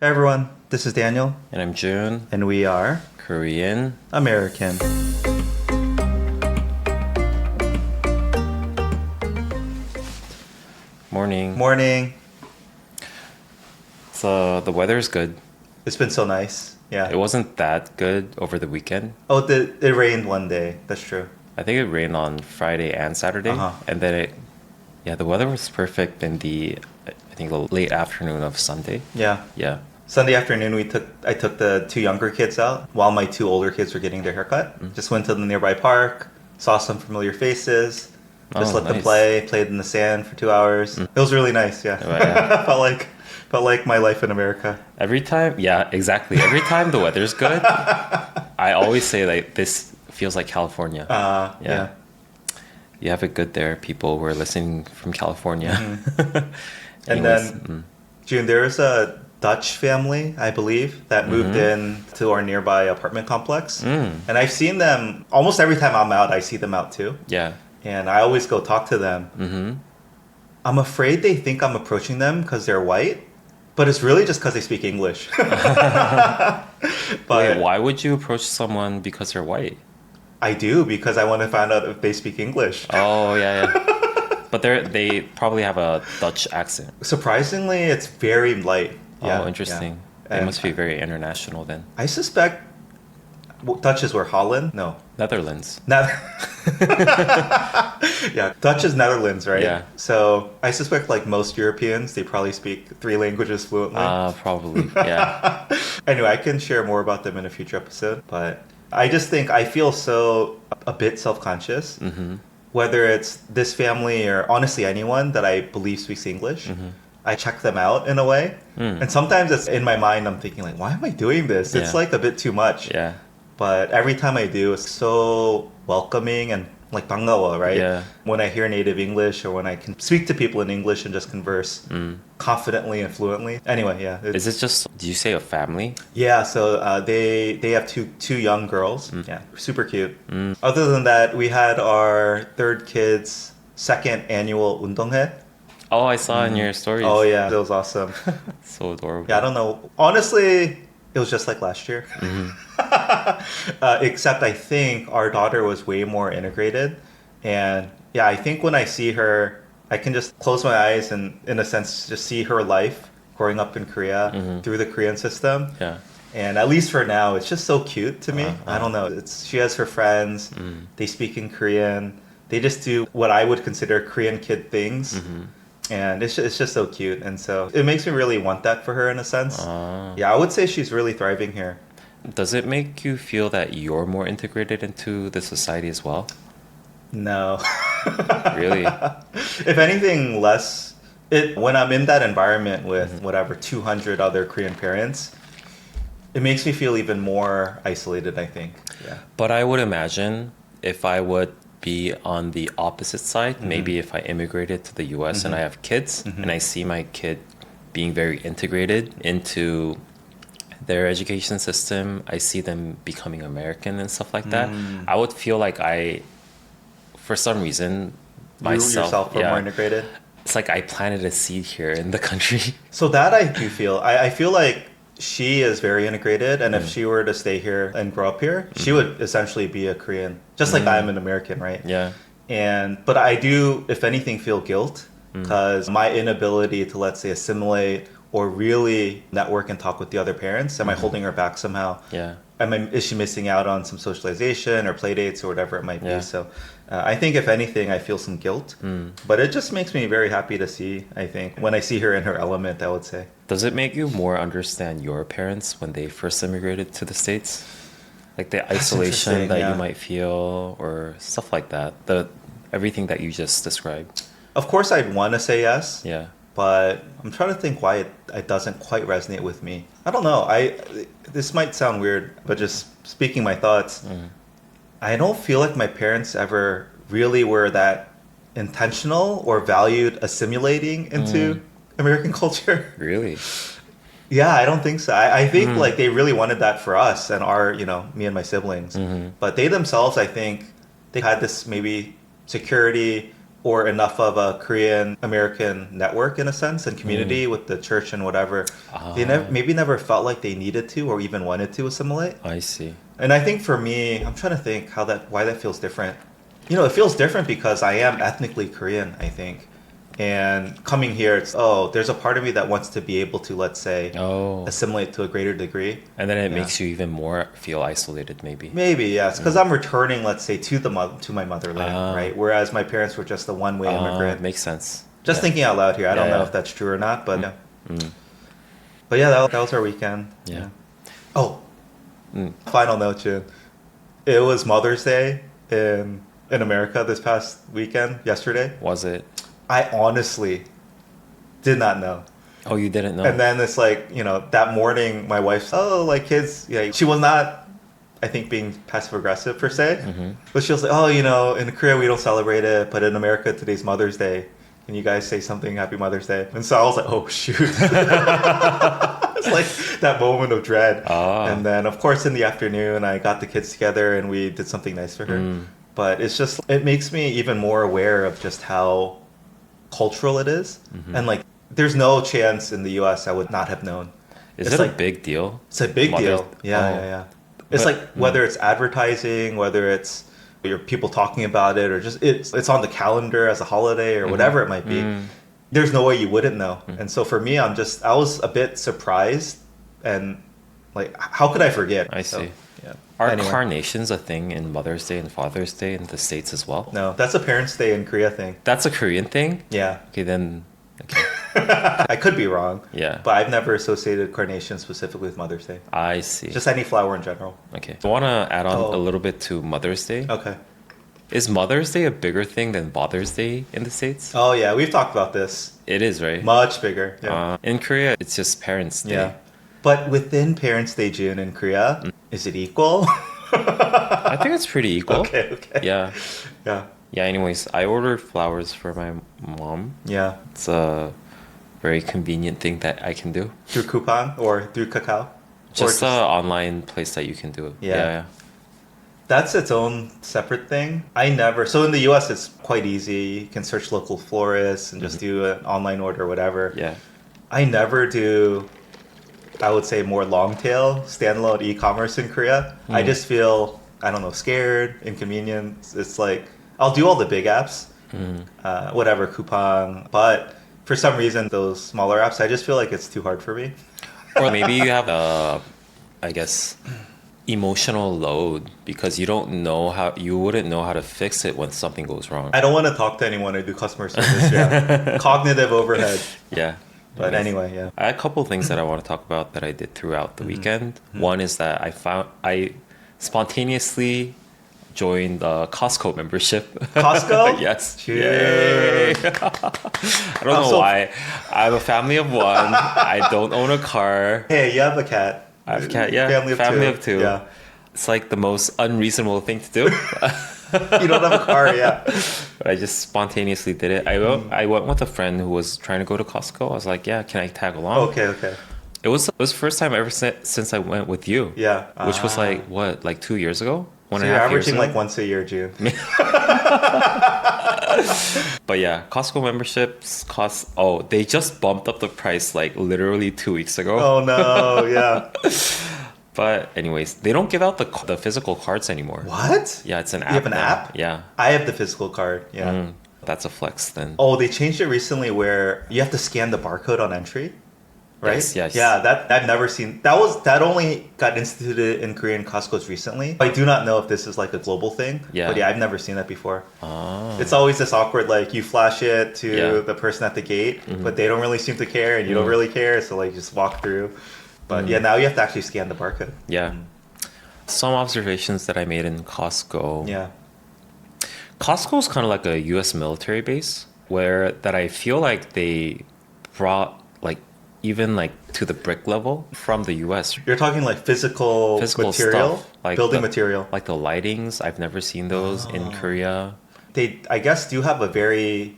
Hey everyone, this is Daniel, And I'm June, and we are Korean. American. Morning. Morning. So the weather's good. It's been so nice. It Yeah. wasn't that good over the weekend. Oh, it rained one day. That's true. I think it rained on Friday and Saturday, Uh-huh. and then the weather was perfect in I think the late afternoon of Sunday. Yeah. Yeah. Sunday afternoon, I took the two younger kids out while my two older kids were getting their haircut. Just went to the nearby park, saw some familiar faces, just Oh, let them nice. played in the sand for 2 hours. It was really nice. Yeah. Oh, yeah. felt like my life in America. Every time, yeah, exactly. Every time the weather's good, I always say like this feels like California. Yeah. Yeah. You have it good there, people who are listening from California. And Anyways, then June, there is a Dutch family, I believe, that moved in to our nearby apartment complex. And I've seen them almost every time I'm out, I see them out too. yeah. And I always go talk to them. I'm afraid they think I'm approaching them because they're white, but it's really just because they speak English. But Wait, why would you approach someone because they're white? I do because I want to find out if they speak English. Oh, yeah, yeah. But they probably have a Dutch accent. Surprisingly, it's very light. Yeah, Oh, interesting. yeah. They And must be very international then. I suspect Dutch is where Holland? No. Netherlands. Yeah, Dutch is Netherlands, right? Yeah. So I suspect, like most Europeans, they probably speak three languages fluently. Probably. Yeah. Anyway, I can share more about them in a future episode, but I just think I feel so a bit self-conscious, whether it's this family or honestly anyone that I believe speaks English. I check them out in a way, and sometimes it's in my mind. I'm thinking like, why am I doing this? It's Yeah. like a bit too much. Yeah. But every time I do, it's so welcoming and like bangawa, right? Yeah. When I hear native English or when I can speak to people in English and just converse confidently and fluently. Anyway, yeah. Is it just, do you say a family? Yeah, so they have two young girls. Yeah, super cute. Other than that, we had our third kid's second annual 운동회. Oh, I saw in your stories. Oh yeah, that was awesome. So adorable. Yeah, I don't know. Honestly, it was just like last year. Except I think our daughter was way more integrated. And yeah, I think when I see her, I can just close my eyes and, in a sense, just see her life growing up in Korea through the Korean system. Yeah. And at least for now, it's just so cute to me. I don't know. She has her friends. They speak in Korean. They just do what I would consider Korean kid things. And it's just so cute. And so it makes me really want that for her in a sense. Yeah, I would say she's really thriving here. Does it make you feel that you're more integrated into the society as well? No. Really? If anything, less. When I'm in that environment with whatever 200 other Korean parents, it makes me feel even more isolated, I think. Yeah. But I would imagine if I would be on the opposite side, maybe if I immigrated to the US and I have kids and I see my kid being very integrated into their education system, I see them becoming American and stuff like that. I would feel like for some reason, You yourself are yeah, more integrated. it's like I planted a seed here in the country. So that I do feel. I feel like she is very integrated, and if she were to stay here and grow up here, she would essentially be a Korean, just like I'm an American, right? Yeah. But I do, if anything, feel guilt because my inability to, let's say, assimilate or really network and talk with the other parents, am I holding her back somehow? Yeah. Is she missing out on some socialization or play dates or whatever it might be? Yeah. So I think if anything, I feel some guilt, but it just makes me very happy to see, I think, when I see her in her element, I would say. Does it make you more understand your parents when they first immigrated to the States? Like the isolation interesting, that yeah. you might feel or stuff like that. Everything that you just described. Of course, I'd want to say yes, Yeah. but I'm trying to think why it doesn't quite resonate with me. I don't know. This might sound weird, but just speaking my thoughts, I don't feel like my parents ever really were that intentional or valued assimilating into American culture. Really? Yeah, I don't think so. I think like they really wanted that for us and me and my siblings. But they themselves, I think, they had this maybe security or enough of a Korean American network in a sense and community with the church and whatever. They maybe never felt like they needed to or even wanted to assimilate. I see. And I think for me, I'm trying to think why that feels different. You know, it feels different because I am ethnically Korean, I think. And coming here, there's a part of me that wants to be able to, let's say, assimilate to a greater degree. And then it makes you even more feel isolated, maybe. Maybe, yes, because I'm returning, let's say, to my motherland, right? Whereas my parents were just a one-way immigrant. Makes sense. Just thinking out loud here. I don't know if that's true or not, but yeah. But yeah, that was our weekend. Yeah. Oh, final note, Jun. It was Mother's Day in America this past weekend, yesterday. Was it? I honestly did not know. Oh, you didn't know? And then it's like, that morning, my wife's, kids. Yeah, she was not, I think, being passive aggressive per se. But she was like, in Korea we don't celebrate it, but in America today's Mother's Day. Can you guys say something? Happy Mother's Day. And so I was like, oh, shoot. It's like that moment of dread. And then, of course, in the afternoon, I got the kids together and we did something nice for her. But it makes me even more aware of just how cultural it is. And like, there's no chance in the US I would not have known. Is it a big deal? It's a big deal. Yeah. It's like whether it's advertising, whether it's your people talking about it, or just it's on the calendar as a holiday or whatever it might be. There's no way you wouldn't know. And so for me, I was a bit surprised and like, how could I forget? I see. So, yeah. Are carnations a thing in Mother's Day and Father's Day in the States as well? No, that's a Parents' Day in Korea thing. That's a Korean thing? Yeah. Okay, then... Okay. I could be wrong. Yeah. But I've never associated carnation specifically with Mother's Day. I see. Just any flower in general. Okay. I want to add on a little bit to Mother's Day. Okay. Is Mother's Day a bigger thing than Father's Day in the States? Oh, yeah. We've talked about this. It is, right? Much bigger. Yeah. In Korea, it's just Parents' Day. Yeah. But within Parents' Day, June, in Korea, is it equal? I think it's pretty equal. Okay. Yeah. Yeah. Yeah, anyways, I ordered flowers for my mom. Yeah. It's a very convenient thing that I can do. Through coupon or through Kakao? Just an online place that you can do it. Yeah. That's its own separate thing. So in the US, it's quite easy. You can search local florists and just do an online order or whatever. Yeah. I never do, I would say, more long tail standalone e-commerce in Korea. I just feel, I don't know, scared, inconvenienced. It's like, I'll do all the big apps, whatever, Coupang. But for some reason, those smaller apps, I just feel like it's too hard for me. Or maybe you have I guess, emotional load because you wouldn't know how to fix it when something goes wrong. I don't want to talk to anyone or do customer service. Yeah. Cognitive overhead. Yeah. But anyway, yeah. I had a couple of things that I want to talk about that I did throughout the weekend. One is that I spontaneously joined the Costco membership. Costco? Yes. Yay. I don't know why. I have a family of one. I don't own a car. Hey, you have a cat. I have a cat, yeah. Family of two. Yeah. It's like the most unreasonable thing to do. You don't have a car, yeah. But I just spontaneously did it. I went with a friend who was trying to go to Costco. I was like, yeah, can I tag along? Okay. It was the first time ever since I went with you. Yeah. Which was like 2 years ago? So you're averaging like once a year, June. But yeah, Costco memberships they just bumped up the price like literally 2 weeks ago. Oh no, yeah. But anyways, they don't give out the physical cards anymore. What? Yeah, it's an app. You have an app? Yeah. I have the physical card, yeah. That's a flex then. Oh, they changed it recently where you have to scan the barcode on entry. Right? Yes. Yeah, that I've never seen. That only got instituted in Korean Costco's recently. I do not know if this is like a global thing. Yeah. But yeah, I've never seen that before. Oh. It's always this awkward, like you flash it to the person at the gate, but they don't really seem to care and you don't really care, so like you just walk through. But yeah, now you have to actually scan the barcode. Yeah. Some observations that I made in Costco. Yeah. Costco is kind of like a US military base that I feel like they brought even like to the brick level from the US. You're talking like physical material, stuff, like building material. Like the lightings, I've never seen those in Korea. They, I guess, do have a very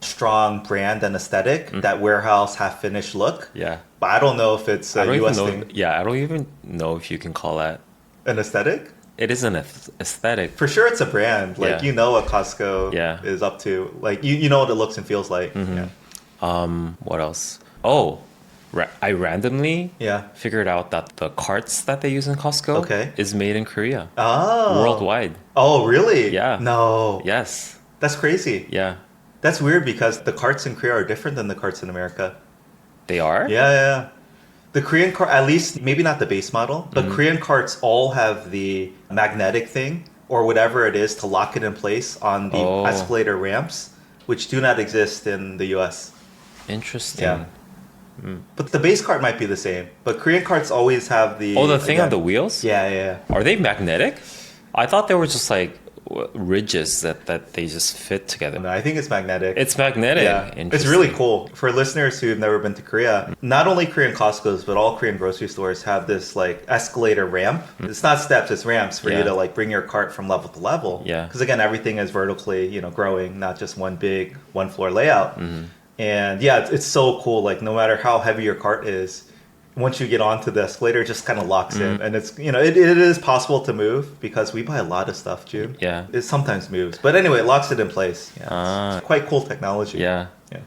strong brand and aesthetic, that warehouse half-finished look. Yeah. But I don't know if it's a US thing. Yeah, I don't even know if you can call that an aesthetic. It is an aesthetic. For sure, it's a brand. Like, Yeah. you know what Costco Yeah. is up to. Like, you know what it looks and feels like. Yeah. What else? Oh, I randomly Yeah. figured out that the carts that they use in Costco Okay. is made in Korea. Oh. Worldwide. Oh, really? Yeah. No. Yes. That's crazy. Yeah. That's weird because the carts in Korea are different than the carts in America. They are? Yeah, yeah, yeah. The Korean cart, at least maybe not the base model, but Korean carts all have the magnetic thing or whatever it is to lock it in place on the Oh. escalator ramps, which do not exist in the US. Interesting. Yeah. But the base cart might be the same. But Korean carts always have the. Oh, the thing on again- the wheels? Yeah, yeah, yeah. Are they magnetic? I thought they were just like ridges that they just fit together. No, I think it's magnetic. It's magnetic. Yeah, it's Interesting. really cool. For listeners who've never been to Korea, not only Korean Costco's, but all Korean grocery stores have this like escalator ramp. It's not steps, it's ramps for you Yeah. to like bring your cart from level to level. Yeah. Because again, everything is vertically, growing, not just one big one floor layout. And yeah, it's so cool. Like no matter how heavy your cart is, once you get onto the escalator, it just kind of locks in. And it's, it is possible to move because we buy a lot of stuff, June. Yeah. It sometimes moves. But anyway, it locks it in place. Yeah. Ah. It's quite cool technology. Yeah. Yeah.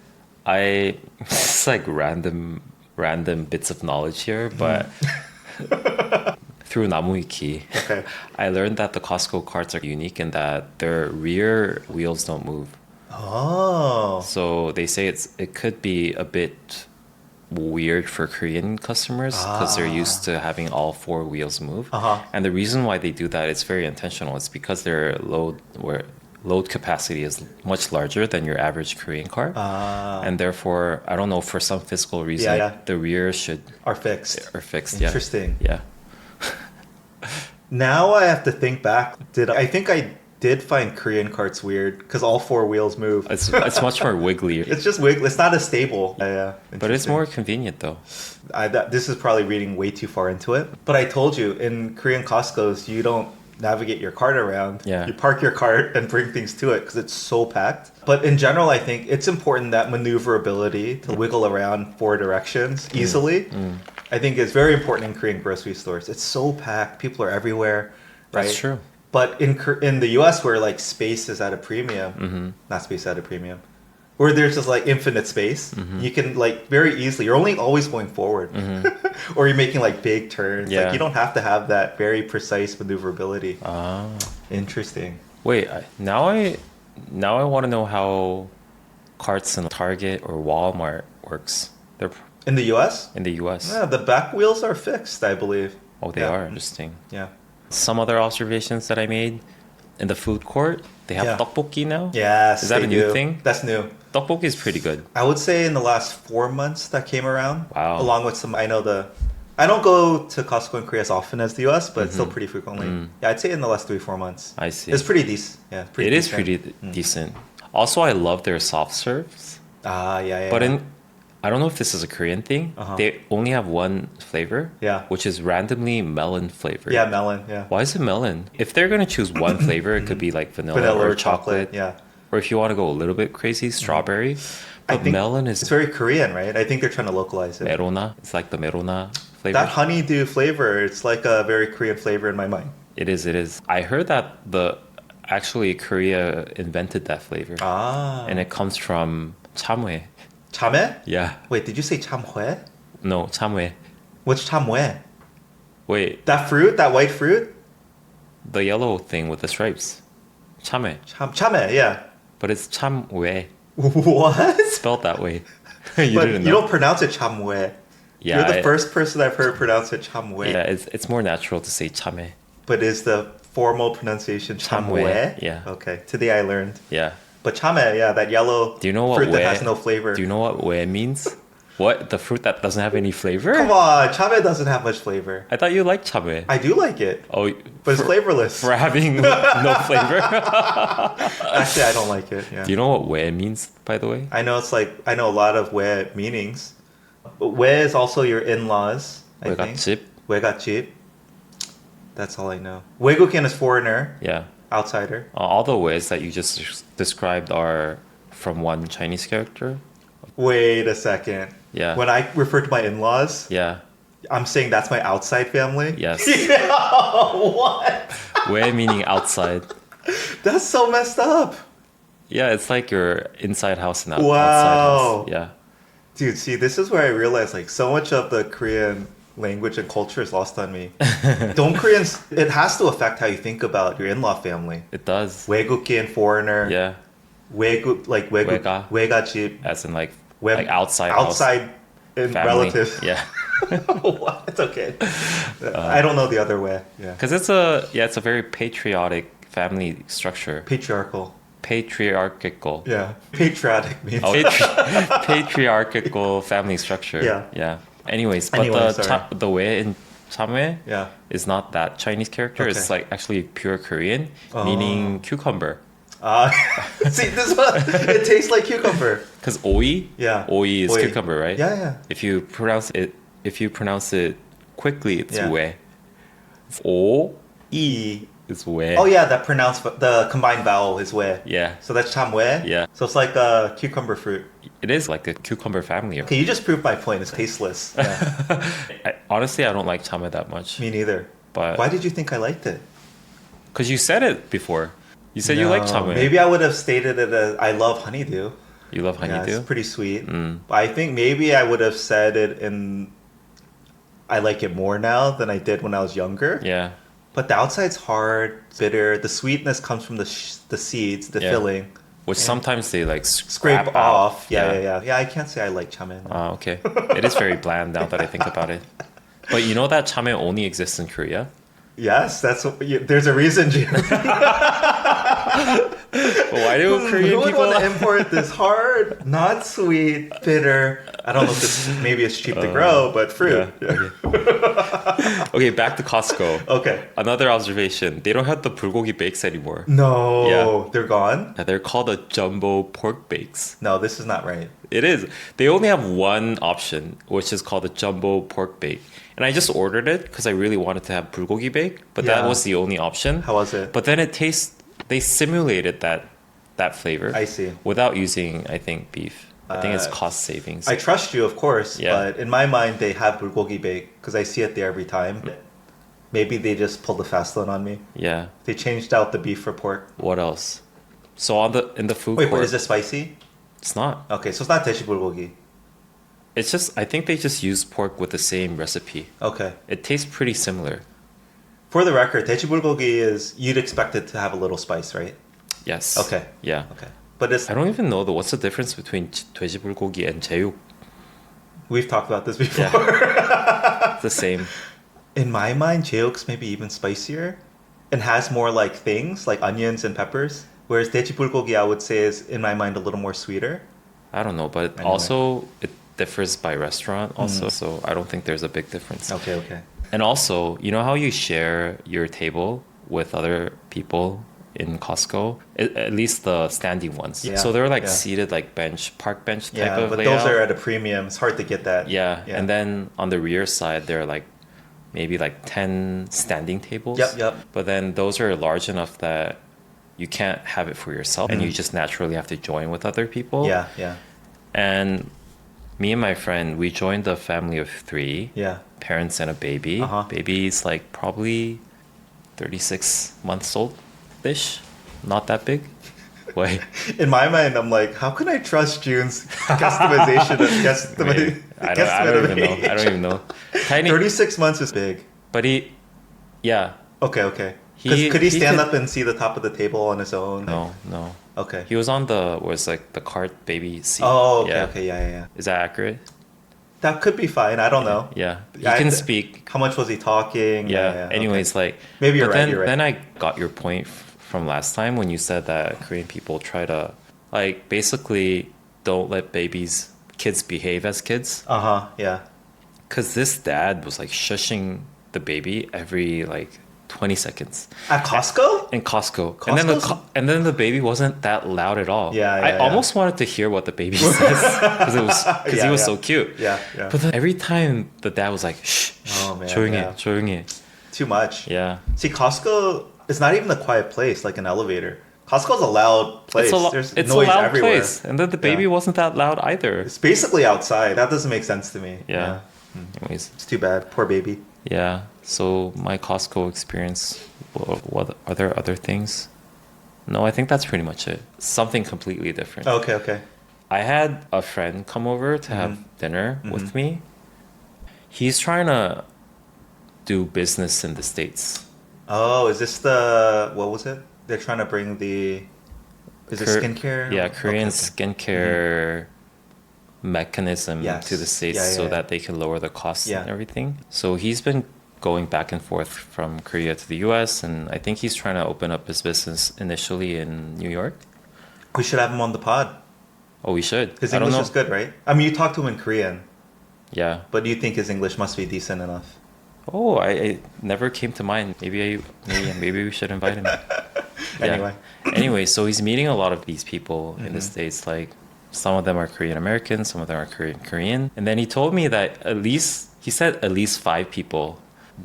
It's like random bits of knowledge here, but through Namuiki, Okay. I learned that the Costco carts are unique in that their rear wheels don't move. Oh. So they say it could be a bit weird for Korean customers because they're used to having all four wheels move. Uh-huh. And the reason why they do that is very intentional. It's because their load capacity is much larger than your average Korean car. And therefore, I don't know, for some physical reason, Yeah. the rear Are fixed. are fixed. Interesting. Yeah. Now I have to think back. I think I did find Korean carts weird because all four wheels move. It's much more wiggly. It's just wiggle. It's not as stable. Yeah. But it's Interesting. more convenient though. This is probably reading way too far into it. But I told you, in Korean Costco's, you don't navigate your cart around. Yeah. You park your cart and bring things to it because it's so packed. But in general, I think it's important that maneuverability to wiggle around four directions easily. I think is very important in Korean grocery stores. It's so packed. People are everywhere. Right? That's true. But in the US, where like space is at a premium, not space at a premium, where there's just like infinite space, you can like very easily. You're only always going forward, or you're making like big turns. Yeah. Like you don't have to have that very precise maneuverability. Ah. Interesting. Wait, now I want to know how carts in Target or Walmart works. They're In the US, in the US. yeah, the back wheels are fixed, I believe. Oh, they Yeah. are interesting. Yeah. Some other observations that I made in the food court, they have Yeah. tteokbokki now. Yes. Is that they a new do. thing? That's new. Tteokbokki is pretty good. I would say in the last 4 months that came around. Wow. Along with some, I don't go to Costco in Korea as often as the US, but still pretty frequently. Yeah, I'd say in the last 3-4 months. I see. It's pretty decent. Yeah, It is decent. pretty decent. Also, I love their soft serves. Ah, yeah, yeah. But yeah. I don't know if this is a Korean thing. Uh-huh. They only have one flavor. Yeah. Which is randomly melon flavored. Yeah, melon. Yeah. Why is it melon? If they're gonna choose one flavor, it could be like vanilla, or chocolate. Yeah. Or if you want to go a little bit crazy, strawberry. I But think melon is It's very Korean, right? I think they're trying to localize it. merona. It's like the merona flavor. That honeydew flavor, it's like a very Korean flavor in my mind. It is. It is. I heard that actually Korea invented that flavor, Ah. and it comes from 참외. 참외? Yeah. Wait, did you say 참회? No, 참외. What's 참외? Wait, That fruit? That white fruit? the yellow thing with the stripes. 참외. 참외, yeah. But it's 참외. What? Spelled that way. But didn't you know. don't pronounce it 참외. Yeah, You're the I- first person I've heard pronounce it 참외. Yeah, it's more natural to say 참외. But is the formal pronunciation 참외? 참외, yeah. Okay. Today I learned. Yeah. But 참외, yeah, that yellow Do you know what fruit that 왜- has no flavor. Do you know what 왜 means? What? The fruit that doesn't have any flavor? Come on, 참외 doesn't have much flavor. I thought you liked 참외. I do like it, Oh, but it's flavorless. for having no flavor? Actually, I don't like it. Yeah. Do you know what 왜 means, by the way? I know I know a lot of 왜 meanings. But 왜 is also your in-laws, I think. 외갓집? 외갓집. That's all I know. 외국인 is foreigner, Yeah. outsider. All the ways that you just described are from one Chinese character. Wait a second. Yeah. When I refer to my in-laws, Yeah. I'm saying that's my outside family? Yes. Yeah, what? 왜 meaning outside. That's so messed up. Yeah, it's like your inside house and outside Wow. house. Yeah. Dude, see, this is where I realized like so much of the Korean language and culture is lost on me. Don't Koreans, it has to affect how you think about your in-law family. It does. 외국인, foreigner, Yeah. 외국, 외가. 외가집, As in like 외, outside house outside in family. relative. Yeah. What? It's okay. I don't know the other way. Yeah. Because it's a very patriotic family structure. Patriarchal. Patriarchal. Yeah. Patriotic means. Oh, patriarchal family structure. Yeah. Yeah. Anyways, but Anyway, the sorry. the way in 참외 Yeah. is not that Chinese character. Okay. It's like actually pure Korean, Oh. meaning cucumber. See, this one, it tastes like cucumber. Because oi, Yeah. oi is Oi. cucumber, right? Yeah, yeah. If you pronounce it quickly, it's Yeah. 왜. O E. is 왜. Oh yeah, the combined vowel is 왜. Yeah. So that's 참외. Yeah. So it's like a cucumber fruit. It is like a cucumber family. Okay, you just proved my point. It's tasteless. Yeah. Honestly, I don't like 참외 that much. Me neither. But Why did you think I liked it? because you said it before. You said you like No, 참외. Maybe I would have stated it as I love honeydew. You love Yeah, honeydew? it's pretty sweet. Mm. But I think maybe I would have said it in. I like it more now than I did when I was younger. Yeah. But the outside's hard, bitter. The sweetness comes from the seeds, the Yeah. filling. Which sometimes they like Scrape scrap out. off. Yeah. I can't say I like chamen. Okay. It is very bland now that I think about it. But you know that 참외 only exists in Korea? Yes, there's a reason, Jim. Why do Who Korean would people want to import this hard, not sweet, bitter? I don't know if maybe it's cheap to grow, but fruit. Yeah. Okay, back to Costco. Okay. Another observation. They don't have the bulgogi bakes anymore. No, Yeah. they're gone. They're called the jumbo pork bakes. No, this is not right. It is. They only have one option, which is called the jumbo pork bake. And I just ordered it because I really wanted to have bulgogi bake, but that Yeah. was the only option. How was it? But then they simulated that flavor. I see. Without using, I think, beef. I think it's cost savings. I trust you, of course, Yeah. but in my mind, they have bulgogi bake because I see it there every time. Maybe they just pulled the fast one on me. Yeah. They changed out the beef for pork. What else? So in the food Wait, court, but is it spicy? it's not. Okay, so it's not teshi bulgogi. It's just I think they just use pork with the same recipe. Okay. It tastes pretty similar. For the record, techi bulgogi is you'd expect it to have a little spice, right? Yes. Okay. Yeah. Okay. But it's I don't even know what's the difference between 돼지 불고기 and 제육. we've talked about this before. It's the same. In my mind, jeok's maybe even spicier and has more like things like onions and peppers. Whereas techi bulgogi, I would say, is in my mind a little more sweeter. I don't know, but Anyway. also it differs by restaurant also, so I don't think there's a big difference. Okay. And also, you know how you share your table with other people in Costco? At least the standing ones. Yeah, So they're like yeah. seated like park bench type Yeah, of but layout. those are at a premium. It's hard to get that. Yeah. And then on the rear side, there are like maybe like 10 standing tables. Yep. But then those are large enough that you can't have it for yourself and you just naturally have to join with other people. Yeah. And me and my friend, we joined a family of 3, Yeah. parents and a baby. Uh-huh. Baby's like probably 36 months old-ish, not that big. Wait, In my mind, I'm like, how can I trust June's guesstimation of guesstimate? I don't even know. I don't even know. Tiny, 36 months is big. but yeah, Okay. He- Could he he stand could- up and see the top of the table on his own? no. Okay. He was on the cart baby seat. Oh, okay, Yeah. okay, yeah. Is that accurate? That could be fine. I don't know. Yeah. He Yeah, can I- speak. How much was he talking? Yeah. Anyways, like Maybe you're but right, then, you're right. Then I got your point from last time when you said that Korean people try to like basically don't let kids behave as kids. Yeah. Cause this dad was like shushing the baby every like 20 seconds At Costco? in Costco, Costco's- and then the baby wasn't that loud at all. Yeah, I yeah. almost wanted to hear what the baby says because he Yeah, was yeah. so cute. Yeah. But then every time the dad was like, shh, Oh, man, 조용히 yeah. 해, 조용히 해. Too much. Yeah. See, Costco is not even a quiet place like an elevator. Costco's a loud place. There's It's noise a loud everywhere. place. And then the baby Yeah. wasn't that loud either. It's basically outside. That doesn't make sense to me. Yeah. Anyways. It's too bad. Poor baby. Yeah. So my Costco experience, what are there other things? No, I think that's pretty much it. Something completely different. Okay, okay. I had a friend come over to have dinner with me. He's trying to do business in the States. Oh, is this the what was it? They're trying to bring the is it Kor- skincare? Yeah, Okay, Korean okay. skincare mechanism Yes. to the States Yeah, yeah, so yeah. that they can lower the costs Yeah. and everything. So he's been going back and forth from Korea to the US, and I think he's trying to open up his business initially in New York. We should have him on the pod. Oh, we should. His I don't English know. is good, right? I mean, you talk to him in Korean, Yeah. but do you think his English must be decent enough? Oh, I never came to mind. Maybe we should invite him. Anyway. Anyway, so he's meeting a lot of these people in the States. Like some of them are Korean American, some of them are Korean. And then he told me that he said at least 5 people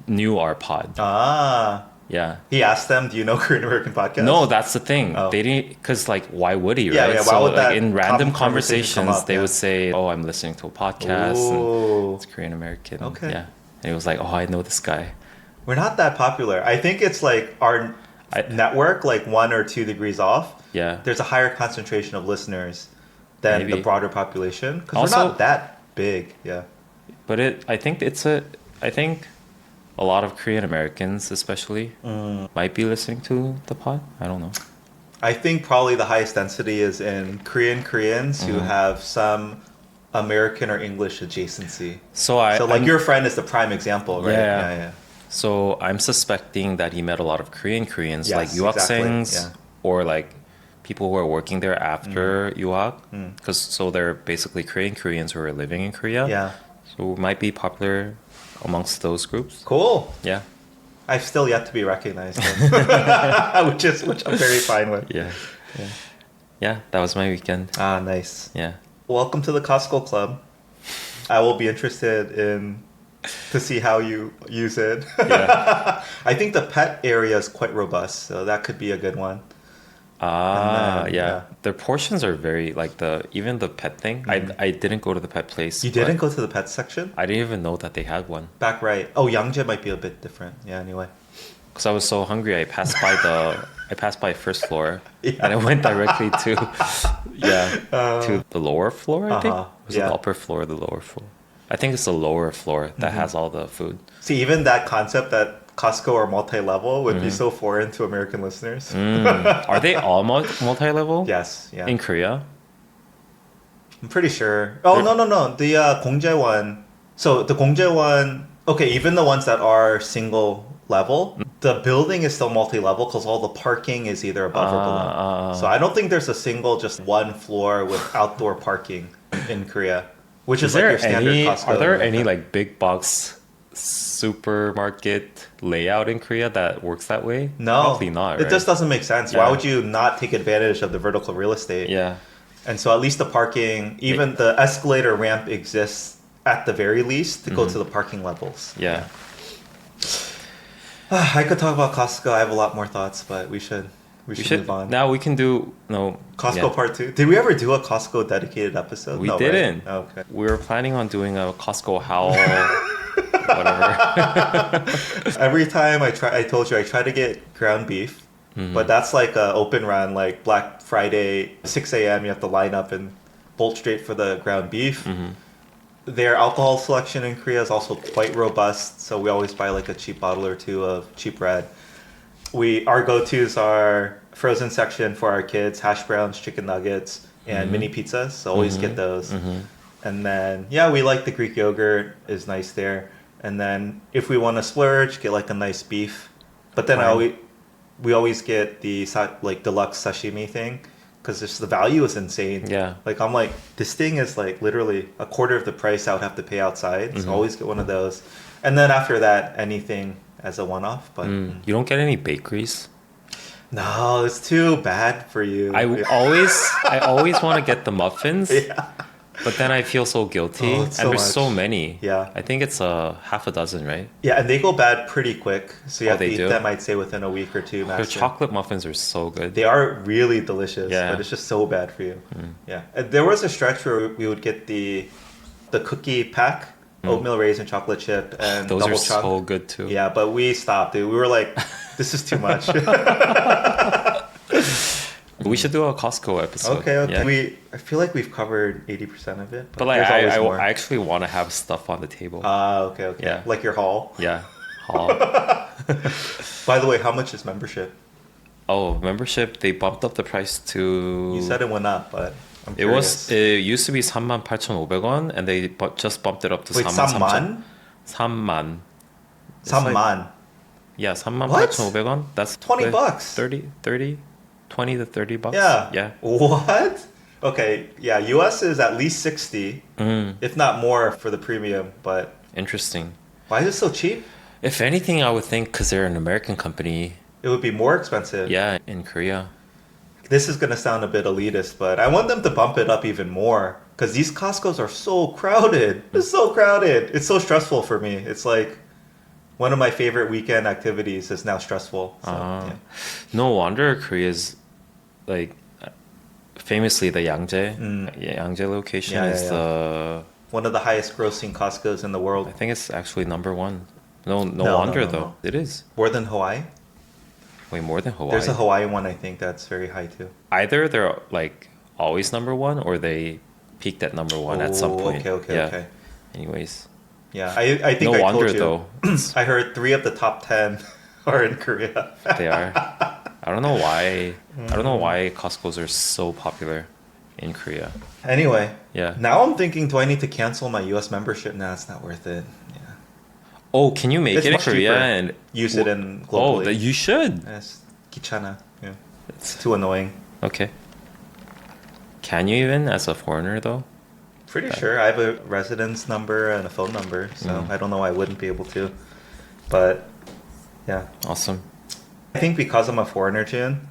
knew our pod. Ah. Yeah. He asked them, "Do you know Korean American podcast?" No, that's the thing. Oh. They didn't, because like, why would he, Yeah, right? yeah, why So would like that in random conversation come conversations, up? they Yeah. would say, "Oh, I'm listening to a podcast. And Ooh. it's Korean American." Okay. Yeah. And he was like, "Oh, I know this guy." We're not that popular. I think it's like our I- network, like 1 or 2 degrees off. Yeah. There's a higher concentration of listeners than the Maybe. broader population because we're Also- not that big. Yeah. But I think I think a lot of Korean Americans, especially, might be listening to the pod. I don't know. I think probably the highest density is in Koreans who have some American or English adjacency. So Like your friend is the prime example, right? Yeah. So I'm suspecting that he met a lot of Koreans, Yes, like 유학생s, exactly, yeah. or like people who are working there after 유학, because so they're basically Koreans who are living in Korea. Yeah. So it might be popular amongst those groups. Cool. Yeah. I've still yet to be recognized, which I'm very fine with. Yeah. Yeah. That was my weekend. Ah, nice. Yeah. Welcome to the Costco Club. I will be interested to see how you use it. Yeah. I think the pet area is quite robust, so that could be a good one. Ah, then, yeah. yeah. Their portions are very like even the pet thing. I didn't go to the pet place. You but didn't go to the pet section? I didn't even know that they had one. Back right. Oh, Yangjae might be a bit different. Yeah, anyway. Because I was so hungry, I passed by first floor, Yeah. and I went directly to to the lower floor. I think was it yeah. the upper floor or the lower floor? I think it's the lower floor that has all the food. See, even that concept that Costco are multi-level would be so foreign to American listeners. Are they all multi-level? Yes, yeah. In Korea? I'm pretty sure. Oh, no. The Gongjae one. So the Gongjae one, okay, even the ones that are single level, the building is still multi-level because all the parking is either above or below. So I don't think there's a single just one floor with outdoor parking in Korea, which is like your standard Costco. Are there any like big box supermarket layout in Korea that works that way? No, Probably not. It Right? just doesn't make sense. Yeah. Why would you not take advantage of the vertical real estate? Yeah. And so at least the parking, even the escalator ramp exists at the very least to go to the parking levels. Yeah. I could talk about Costco. I have a lot more thoughts, but we should We should move on. now we can do Costco yeah. part 2. Did we ever do a Costco dedicated episode? We No, right? didn't. Oh, okay. We were planning on doing a Costco haul, whatever. Every time I told you I try to get ground beef, but that's like a open run, like Black Friday, 6 a.m. You have to line up and bolt straight for the ground beef. Their alcohol selection in Korea is also quite robust, so we always buy like a cheap bottle or two of cheap red. Our go-tos are frozen section for our kids, hash browns, chicken nuggets, and mini pizzas. So always get those. And then we like the Greek yogurt is nice there. And then if we want to splurge, get like a nice beef. But then we always get the like deluxe sashimi thing because just the value is insane. Yeah. Like I'm like, this thing is like literally a quarter of the price I would have to pay outside. So always get one of those. And then after that, anything as a one-off. But You don't get any bakeries? no, it's too bad for you. I always want to get the muffins, but then I feel so guilty. Oh, it's and so there's so much. many. Yeah. I think it's a half a dozen, right? Yeah, and they go bad pretty quick. So you have to they eat do? them, I'd say, within a week or two Their max. chocolate muffins are so good. They are really delicious, Yeah. but it's just so bad for you. Yeah. There was a stretch where we would get the cookie pack oatmeal raisin chocolate chip and Those double are chocolate. so good too. Yeah, but we stopped, dude. We were like, this is too much. We should do a Costco episode. Okay. Yeah. I feel like we've covered 80% of it, But like there's always more. I actually want to have stuff on the table. Okay. Yeah. Like your haul. Yeah. Haul. By the way, how much is membership? Oh, membership, they bumped up the price to You said it went up, but I'm it curious. it used to be 38,500원 and they just bumped it up to Wait, 33,000. 3만? 3만. It's like- 3만. Yeah, What? 38,500원. That's $20 like bucks. 20 to 30 bucks. Yeah. Yeah. What? Okay, yeah, US is at least 60, if not more for the premium, but Interesting. why is it so cheap? If anything, I would think because they're an American company. It would be more expensive. Yeah, in Korea. This is going to sound a bit elitist, but I want them to bump it up even more because these Costco's are so crowded. It's so crowded. It's so stressful for me. It's like one of my favorite weekend activities is now stressful. So, yeah. No wonder Korea's like famously the Yangjae location Yeah, is yeah. the One of the highest grossing Costco's in the world. I think it's actually number one. No No, wonder no, though. no. It is More than Hawaii? way more than Hawaii. There's a Hawaii one, I think, that's very high too. Either they're like always number one or they peaked at number one at some Oh, point. okay. Anyways, Yeah, I think no I wonder told you. though. I heard 3 of the top 10 are in Korea. They are. I don't know why. I don't know why Costco's are so popular in Korea. Anyway, Yeah. now I'm thinking, do I need to cancel my US membership? Nah, it's not worth it. Yeah. Oh, can you make It's it in much Korea cheaper. and Use it in Oh, globally. that you should. Yes, 귀찮아. Yeah. It's It's too annoying. okay. Can you even as a foreigner though? Pretty sure I have a residence number and a phone number, so I don't know why I wouldn't be able to. But yeah, Awesome. I think because I'm a foreigner, Jun,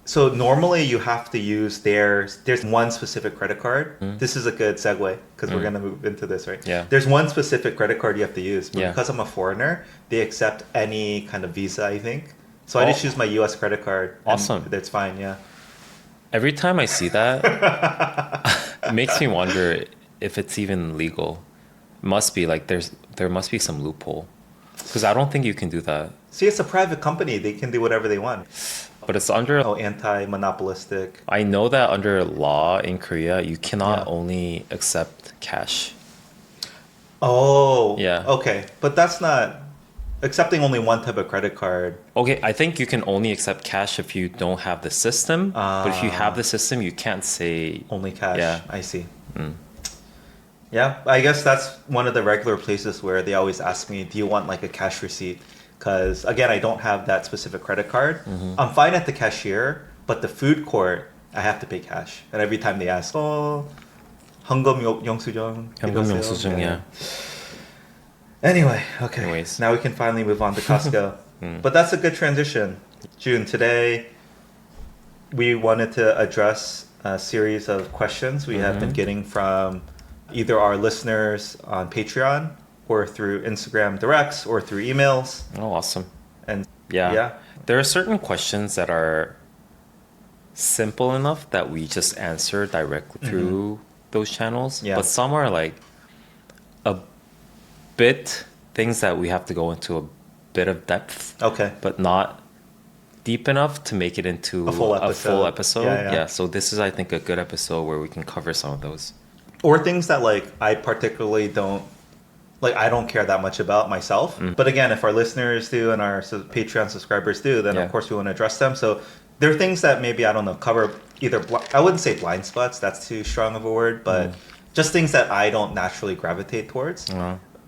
so normally you have to use there's one specific credit card. This is a good segue because we're gonna move into this, right? Yeah. There's one specific credit card you have to use, but Yeah. because I'm a foreigner, they accept any kind of visa, I think. So I just use my US credit card. and Awesome. That's fine, yeah. Every time I see that, it makes me wonder if it's even legal. Must be like there must be some loophole because I don't think you can do that. See, it's a private company. They can do whatever they want. But it's under. Oh, anti-monopolistic. I know that under law in Korea, you cannot Yeah. only accept cash. Oh, Yeah. Okay, but that's not accepting only one type of credit card. Okay, I think you can only accept cash if you don't have the system. But if you have the system, you can't say. Only cash. Yeah. I see. Yeah, I guess that's one of the regular places where they always ask me, "Do you want like a cash receipt?" Because again, I don't have that specific credit card. I'm fine at the cashier, but the food court, I have to pay cash. And every time they ask, "Oh, 현금 영수증." 현금 영수증, yeah. Anyway, okay. Anyways. Now we can finally move on to Costco. But that's a good transition. June, today we wanted to address a series of questions we have been getting from either our listeners on Patreon or through Instagram directs or through emails. Oh, awesome. And Yeah. There are certain questions that are simple enough that we just answer directly through those channels. Yeah. But some are like a bit things that we have to go into a bit of depth, Okay. but not deep enough to make it into A full episode. Yeah. So this is, I think, a good episode where we can cover some of those. Or things that like I particularly don't like I don't care that much about myself. But again, if our listeners do and our Patreon subscribers do, then Yeah. of course we want to address them. So there are things that maybe I don't know cover either. I wouldn't say blind spots. That's too strong of a word, but just things that I don't naturally gravitate towards.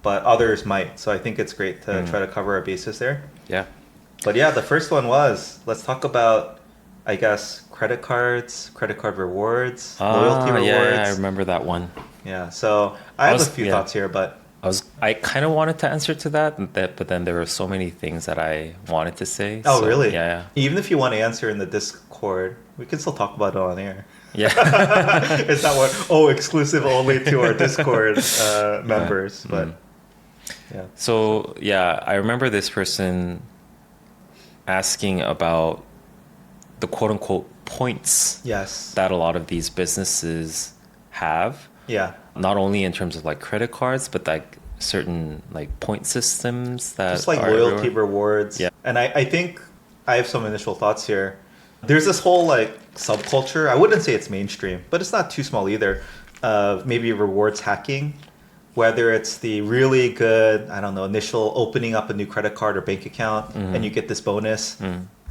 But others might. So I think it's great to try to cover our bases there. Yeah. But yeah, the first one was let's talk about, I guess, credit cards, credit card rewards, loyalty rewards. Yeah, I remember that one. Yeah, so I have a few yeah. thoughts here, but I kind of wanted to answer to that, but then there were so many things that I wanted to say. oh so, really? Yeah. Even if you want to answer in the Discord, we can still talk about it on air. Yeah. It's not what exclusive only to our Discord members, but yeah. So yeah, I remember this person asking about the quote unquote points Yes. that a lot of these businesses have Yeah. Not only in terms of like credit cards, but like certain like point systems that Just like are loyalty everywhere. rewards. Yeah. And I think I have some initial thoughts here. There's this whole like subculture. I wouldn't say it's mainstream, but it's not too small either. Of maybe rewards hacking, whether it's the really good, I don't know, initial opening up a new credit card or bank account and you get this bonus.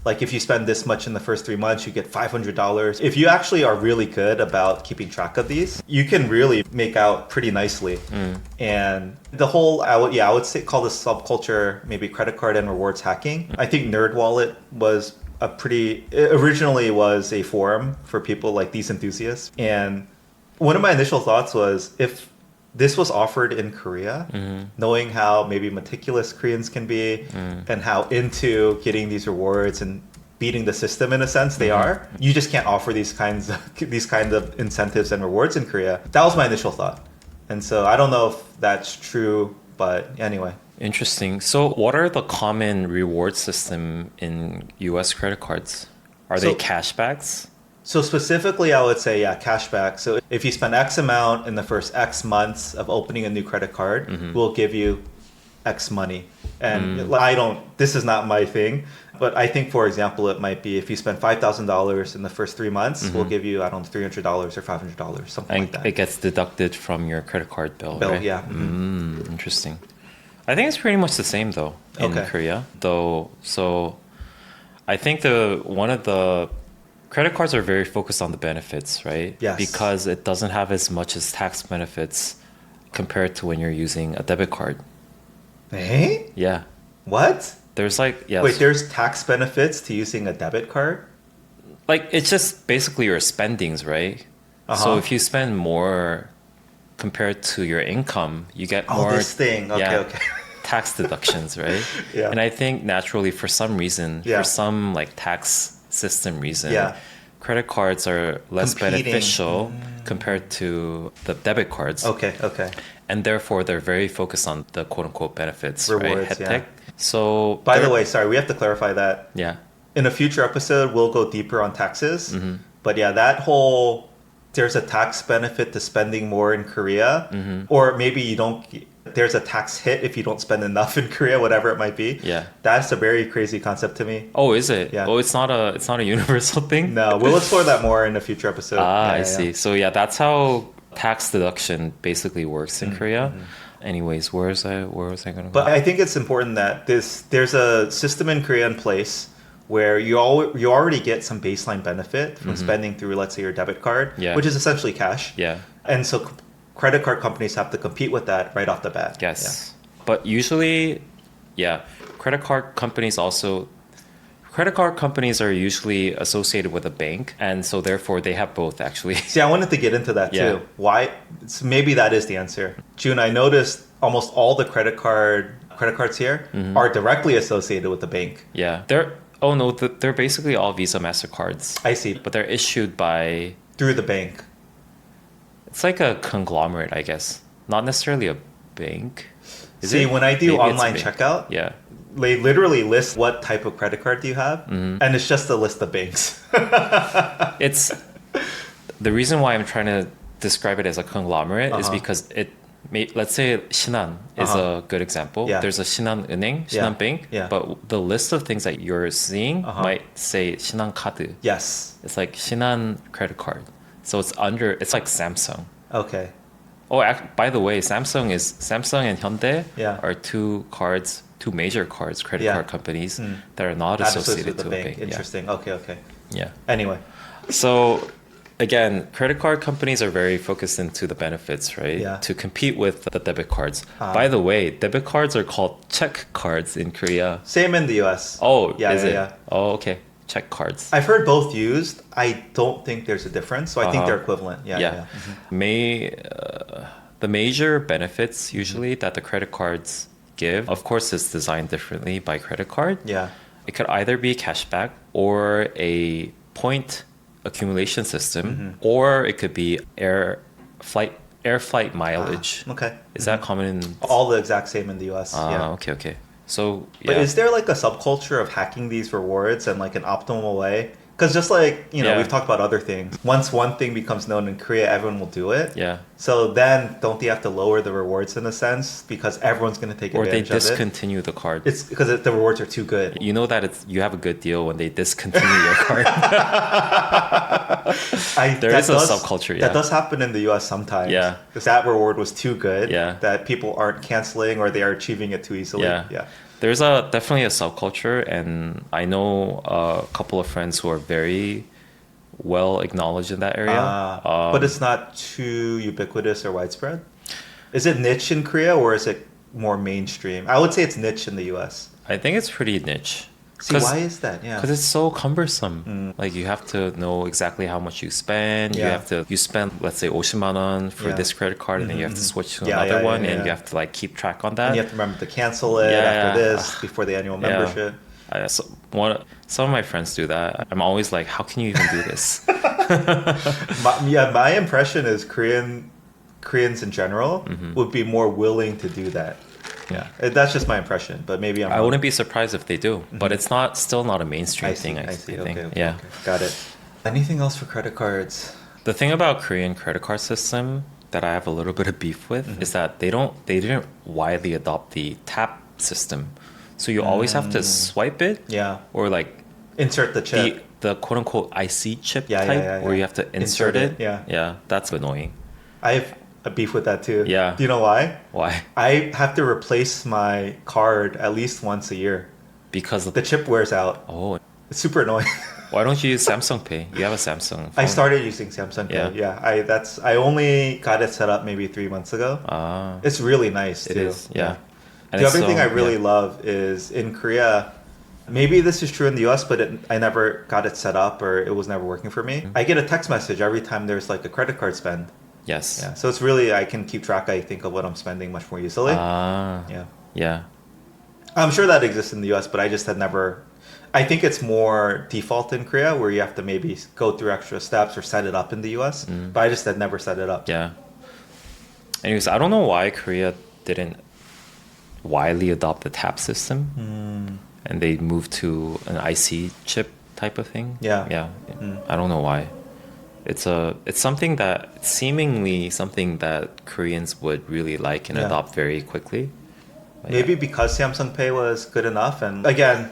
Like if you spend this much in the first 3 months, you get $500. If you actually are really good about keeping track of these, you can really make out pretty nicely. And the whole, I would say call this subculture maybe credit card and rewards hacking. I think NerdWallet was originally was a forum for people like these enthusiasts. And one of my initial thoughts was if this was offered in Korea, knowing how maybe meticulous Koreans can be and how into getting these rewards and beating the system in a sense they are, you just can't offer these kinds of incentives and rewards in Korea. That was my initial thought. And so I don't know if that's true, but anyway. Interesting. So what are the common reward system in US credit cards? Are they So- cashbacks? So specifically, I would say, cashback. So if you spend X amount in the first X months of opening a new credit card, we'll give you X money. And this is not my thing, but I think, for example, it might be if you spend $5,000 in the first 3 months, we'll give you, I don't know, $300 or $500, something And like that. it gets deducted from your credit card bill, Bill, right? yeah. Interesting. I think it's pretty much the same though in Okay. Korea. Though, so I think one of the credit cards are very focused on the benefits, right? Yes. Because it doesn't have as much as tax benefits compared to when you're using a debit card. Eh? Yeah. What? There's like, yeah. Wait, there's tax benefits to using a debit card? Like it's just basically your spendings, right? So Uh-huh. if you spend more compared to your income, you get Oh, more this thing. Okay, okay. tax deductions, right? Yeah. And I think naturally for some reason, Yeah. for some like tax system reason, Yeah. credit cards are less Competing. beneficial compared to the debit cards. Okay, okay. And therefore they're very focused on the quote unquote benefits, Rewards, right? yeah. 혜택. So By the they're- way, sorry, we have to clarify that. yeah. In a future episode, we'll go deeper on taxes. Mm-hmm. But yeah, there's a tax benefit to spending more in Korea, Mm-hmm. or maybe there's a tax hit if you don't spend enough in Korea, whatever it might be. Yeah. That's a very crazy concept to me. Oh, is it? Yeah. Oh, it's not a universal thing? No, we'll explore that more in a future episode. Ah, Yeah, I see. yeah. So yeah, that's how tax deduction basically works Mm-hmm. in Korea. Anyways, where was I gonna go? But I think it's important that there's a system in Korea in place where you already get some baseline benefit from spending through, let's say, your debit card, Yeah. which is essentially cash. Yeah. And so credit card companies have to compete with that right off the bat. Yes. But usually, yeah, credit card companies are usually associated with a bank, and so therefore they have both actually. See, I wanted to get into that Yeah. too. Why? So maybe that is the answer. June, I noticed almost all the credit cards here are directly associated with the bank. Yeah. They're basically all Visa Mastercards, I see. but they're issued by, Through the bank. it's like a conglomerate, I guess. Not necessarily a bank. Is See, it? when I do Maybe it's a online bank. checkout, Yeah. they literally list what type of credit card do you have, and it's just a list of banks. It's the reason why I'm trying to describe it as a conglomerate is because let's say Shinhan is a good example. Yeah. There's a Shinhan Yeah. Bank, Yeah. but the list of things that you're seeing might say Shinhan Card. Yes. It's like Shinhan credit card. So it's like Samsung. Okay. Oh, by the way, Samsung and Hyundai Yeah. are two major credit Yeah. card companies that are not Not associated with to the a bank. bank. Interesting. Okay, okay. Yeah. Anyway. So again, credit card companies are very focused into the benefits, right? Yeah. To compete with the debit cards. By the way, debit cards are called check cards in Korea. Same in the US. Oh, Yeah, is yeah, it? yeah. Oh, okay. Check cards. I've heard both used. I don't think there's a difference, so I think they're equivalent. Yeah, yeah. The major benefits usually that the credit cards give, of course, it's designed differently by credit card. Yeah. It could either be cashback or a point accumulation system, or it could be air flight mileage. Okay. Is that common in? All the exact same in the US. Yeah. Okay. So But yeah. is there like a subculture of hacking these rewards in like an optimal way Because just like, Yeah. we've talked about other things. Once one thing becomes known in Korea, everyone will do it. Yeah. So then don't they have to lower the rewards in a sense because everyone's going to take Or they advantage of it? discontinue the card. It's because the rewards are too good. You know that you have a good deal when they discontinue your card. There is a subculture, That yeah. does happen in the US sometimes. Yeah. Because that reward was too good. Yeah. That people aren't canceling or they are achieving it too easily. Yeah. Yeah. There's definitely a subculture, and I know a couple of friends who are very well acknowledged in that area. But it's not too ubiquitous or widespread. Is it niche in Korea or is it more mainstream? I would say it's niche in the US. I think it's pretty niche. See, why is that? Yeah. Because it's so cumbersome. Like you have to know exactly how much you spend. Yeah. You spend, let's say 50만 원 for Yeah. this credit card, and then you have to switch to Yeah, another yeah, one, yeah, and yeah. you have to like keep track on that. And you have to remember to cancel it Yeah. after this before the annual Yeah. membership. Some of my friends do that. I'm always like, how can you even do this? My impression is Koreans in general would be more willing to do that. Yeah, that's just my impression, but maybe I'm I wrong. wouldn't be surprised if they do, but it's still not a mainstream thing. I see. think. Okay, Yeah. okay. Got it. Anything else for credit cards? The thing about Korean credit card system that I have a little bit of beef with is that they didn't widely adopt the tap system. So you always have to swipe it Yeah, or like insert the chip. the quote unquote IC chip Yeah, type yeah, where yeah. you have to insert Insert it, it. yeah. Yeah, that's annoying. I have a beef with that too. Yeah. Do you know why? Why? I have to replace my card at least once a year. Because of The chip wears out. oh, It's super annoying. why don't you use Samsung Pay? You have a Samsung I phone. started using Samsung Pay. Yeah. Yeah, I only got it set up maybe 3 months ago. Ah, It's really nice it too. is. Yeah. And The it's other thing so- I really yeah. love is in Korea. Maybe this is true in the US, but I never got it set up or it was never working for me. I get a text message every time there's like a credit card spend. Yes. Yeah, so it's really I can keep track. I think of what I'm spending much more easily. Ah. Yeah, Yeah. I'm sure that exists in the US, but I just had never. I think it's more default in Korea where you have to maybe go through extra steps or set it up in the US. But I just had never set it up. Yeah. Anyways, I don't know why Korea didn't widely adopt the tap system and they moved to an IC chip type of thing. Yeah. Yeah. I don't know why. It's something that seemingly something that Koreans would really like and Yeah. adopt very quickly. But Maybe because Samsung Pay was good enough, and again,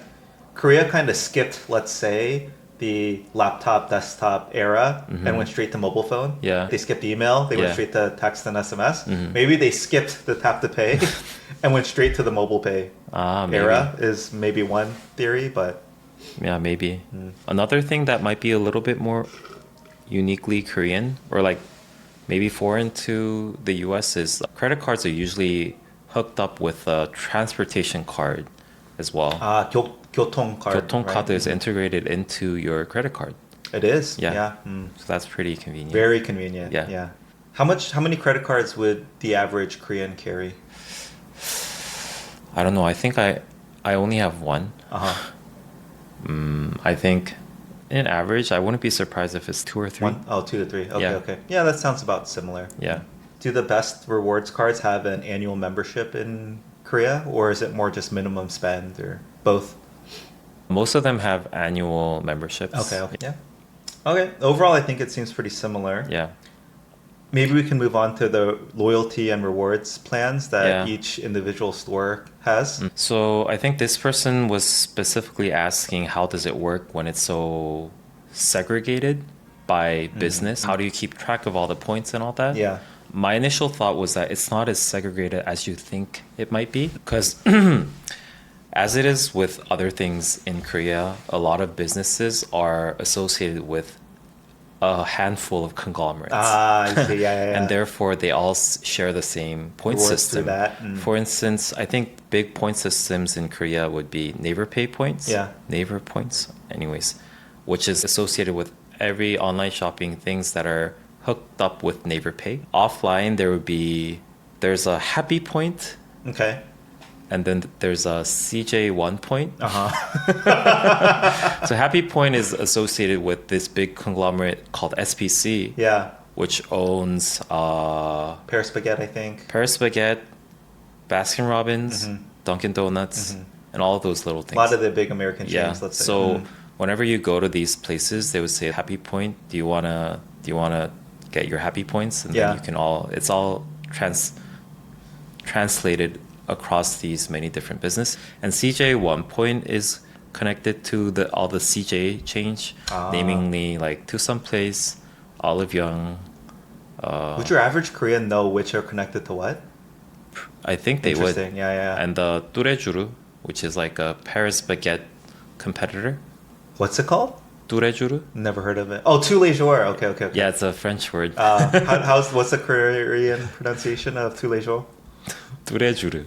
Korea kind of skipped, let's say, the laptop, desktop era and went straight to mobile phone. Yeah. They skipped email. They went Yeah. straight to text and SMS. Maybe they skipped the tap to pay and went straight to the mobile pay maybe. era is maybe one theory, but Yeah, maybe. Another thing that might be a little bit more uniquely Korean or like maybe foreign to the US is credit cards are usually hooked up with a transportation card as well. 교통 card. 교통카드 right? is integrated into your credit card. It is. Yeah. Yeah. So that's pretty convenient. Very convenient. Yeah. Yeah. How many credit cards would the average Korean carry? I don't know. I think I only have one. Uh-huh. I think in average, I wouldn't be surprised if it's 2 or 3. 1? Oh, 2 to 3. Okay, Yeah. okay. Yeah, that sounds about similar. Yeah. Do the best rewards cards have an annual membership in Korea, or is it more just minimum spend, or both? Most of them have annual memberships. Okay. Yeah. Okay. Overall, I think it seems pretty similar. Yeah. Maybe we can move on to the loyalty and rewards plans that Yeah. each individual store has. So I think this person was specifically asking how does it work when it's so segregated by business? How do you keep track of all the points and all that? Yeah. My initial thought was that it's not as segregated as you think it might be because as it is with other things in Korea, a lot of businesses are associated with a handful of conglomerates. I see. Yeah. And therefore, they all share the same point Rewards system. through that, mm. For instance, I think big point systems in Korea would be Naver Pay points. Yeah. Naver points, anyways, which is associated with every online shopping things that are hooked up with Naver Pay. Offline, there's a Happy Point, Okay. and then there's a CJ1 point. Uh-huh. So Happy Point is associated with this big conglomerate called SPC. Yeah. Which owns Paris Baguette, I think. Paris Baguette, Baskin Robbins, Dunkin' Donuts, and all of those little A things. lot of the big American chains, yeah. let's say. So whenever you go to these places, they would say happy point. Do you wanna get your happy points? And Yeah. then you can it's all translated across these many different business. And CJ 1 point is connected to all the CJ change, namely like to some place, Olive Young. Would your average Korean know which are connected to what? I think they would. Interesting. Yeah. And the 뚜레쥬르, which is like a Paris baguette competitor. What's it called? 뚜레쥬르? Never heard of it. Oh, tous les jours. Okay. Yeah, it's a French word. What's the Korean pronunciation of tous les jours? 뚜레쥬르.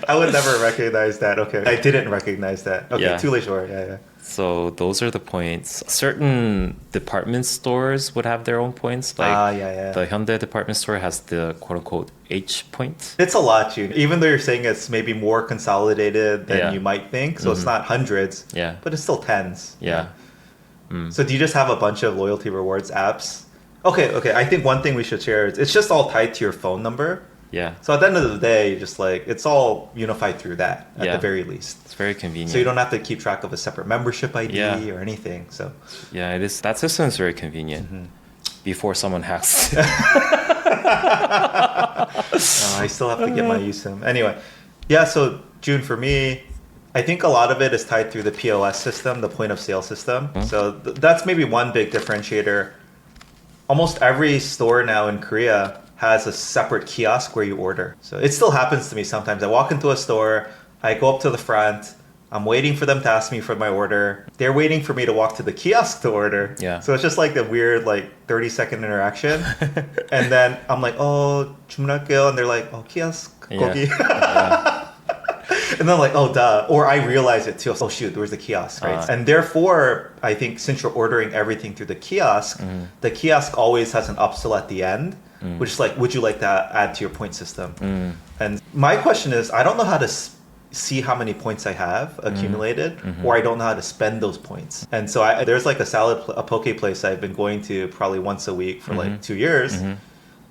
I would never recognize that. Okay, I didn't recognize that. Okay, Yeah. tous les jours. Yeah. So those are the points. Certain department stores would have their own points. Like Yeah. the Hyundai department store has the quote unquote H point. It's a lot, June. Even though you're saying it's maybe more consolidated than Yeah. you might think, so it's not hundreds, Yeah. but it's still tens. Yeah. So do you just have a bunch of loyalty rewards apps? Okay. I think one thing we should share is it's just all tied to your phone number. Yeah. So at the end of the day, just like it's all unified through that at Yeah. the very least. It's very convenient. So you don't have to keep track of a separate membership ID Yeah. or anything. So Yeah, it is. That system is very convenient. Before someone hacks. I still have to get my use to them. Anyway, yeah, so June, for me, I think a lot of it is tied through the POS system, the point of sale system. So that's maybe one big differentiator. Almost every store now in Korea has a separate kiosk where you order. So it still happens to me sometimes. I walk into a store, I go up to the front, I'm waiting for them to ask me for my order. They're waiting for me to walk to the kiosk to order. Yeah. So it's just like a weird 30-second interaction. And then I'm like, oh, 주문할게요. And they're like, oh, kiosk, 거기. Yeah. And then like, oh, duh. Or I realize it too. Oh, shoot, where's the kiosk, right? And therefore, I think since you're ordering everything through the kiosk always has an upsell at the end, which is like, would you like to add to your point system? And my question is, I don't know how to see how many points I have accumulated, or I don't know how to spend those points. And so there's like a poke place I've been going to probably once a week for like 2 years.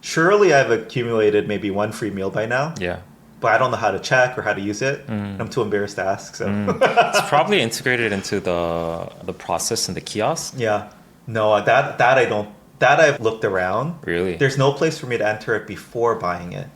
Surely I've accumulated maybe one free meal by now. Yeah. But I don't know how to check or how to use it. I'm too embarrassed to ask. So It's probably integrated into the process in the kiosk. yeah, no, that I don't. That I've looked around. Really? There's no place for me to enter it before buying it.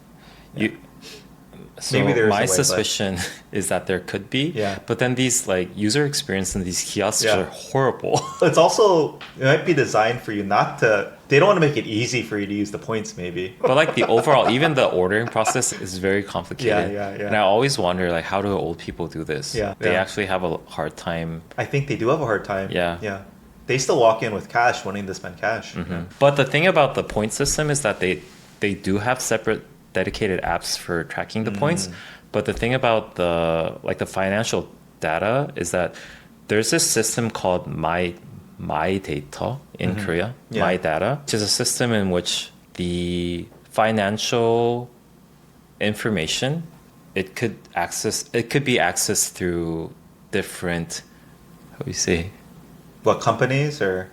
So Maybe there's a my way, but- suspicion is that there could be. Yeah. But then these user experience in these kiosks Yeah. are horrible. It's also, it might be designed for you not to. They don't want to make it easy for you to use the points. Maybe. But the overall, even the ordering process is very complicated. Yeah. And I always wonder how do old people do this? Yeah. They Yeah. actually have a hard time. I think they do have a hard time. Yeah. They still walk in with cash, wanting to spend cash. But the thing about the point system is that they do have separate dedicated apps for tracking the points. But the thing about the financial data is that there's this system called My Data in Korea, Yeah. My Data, which is a system in which the financial information it could be accessed through different, how do you say, What, companies or?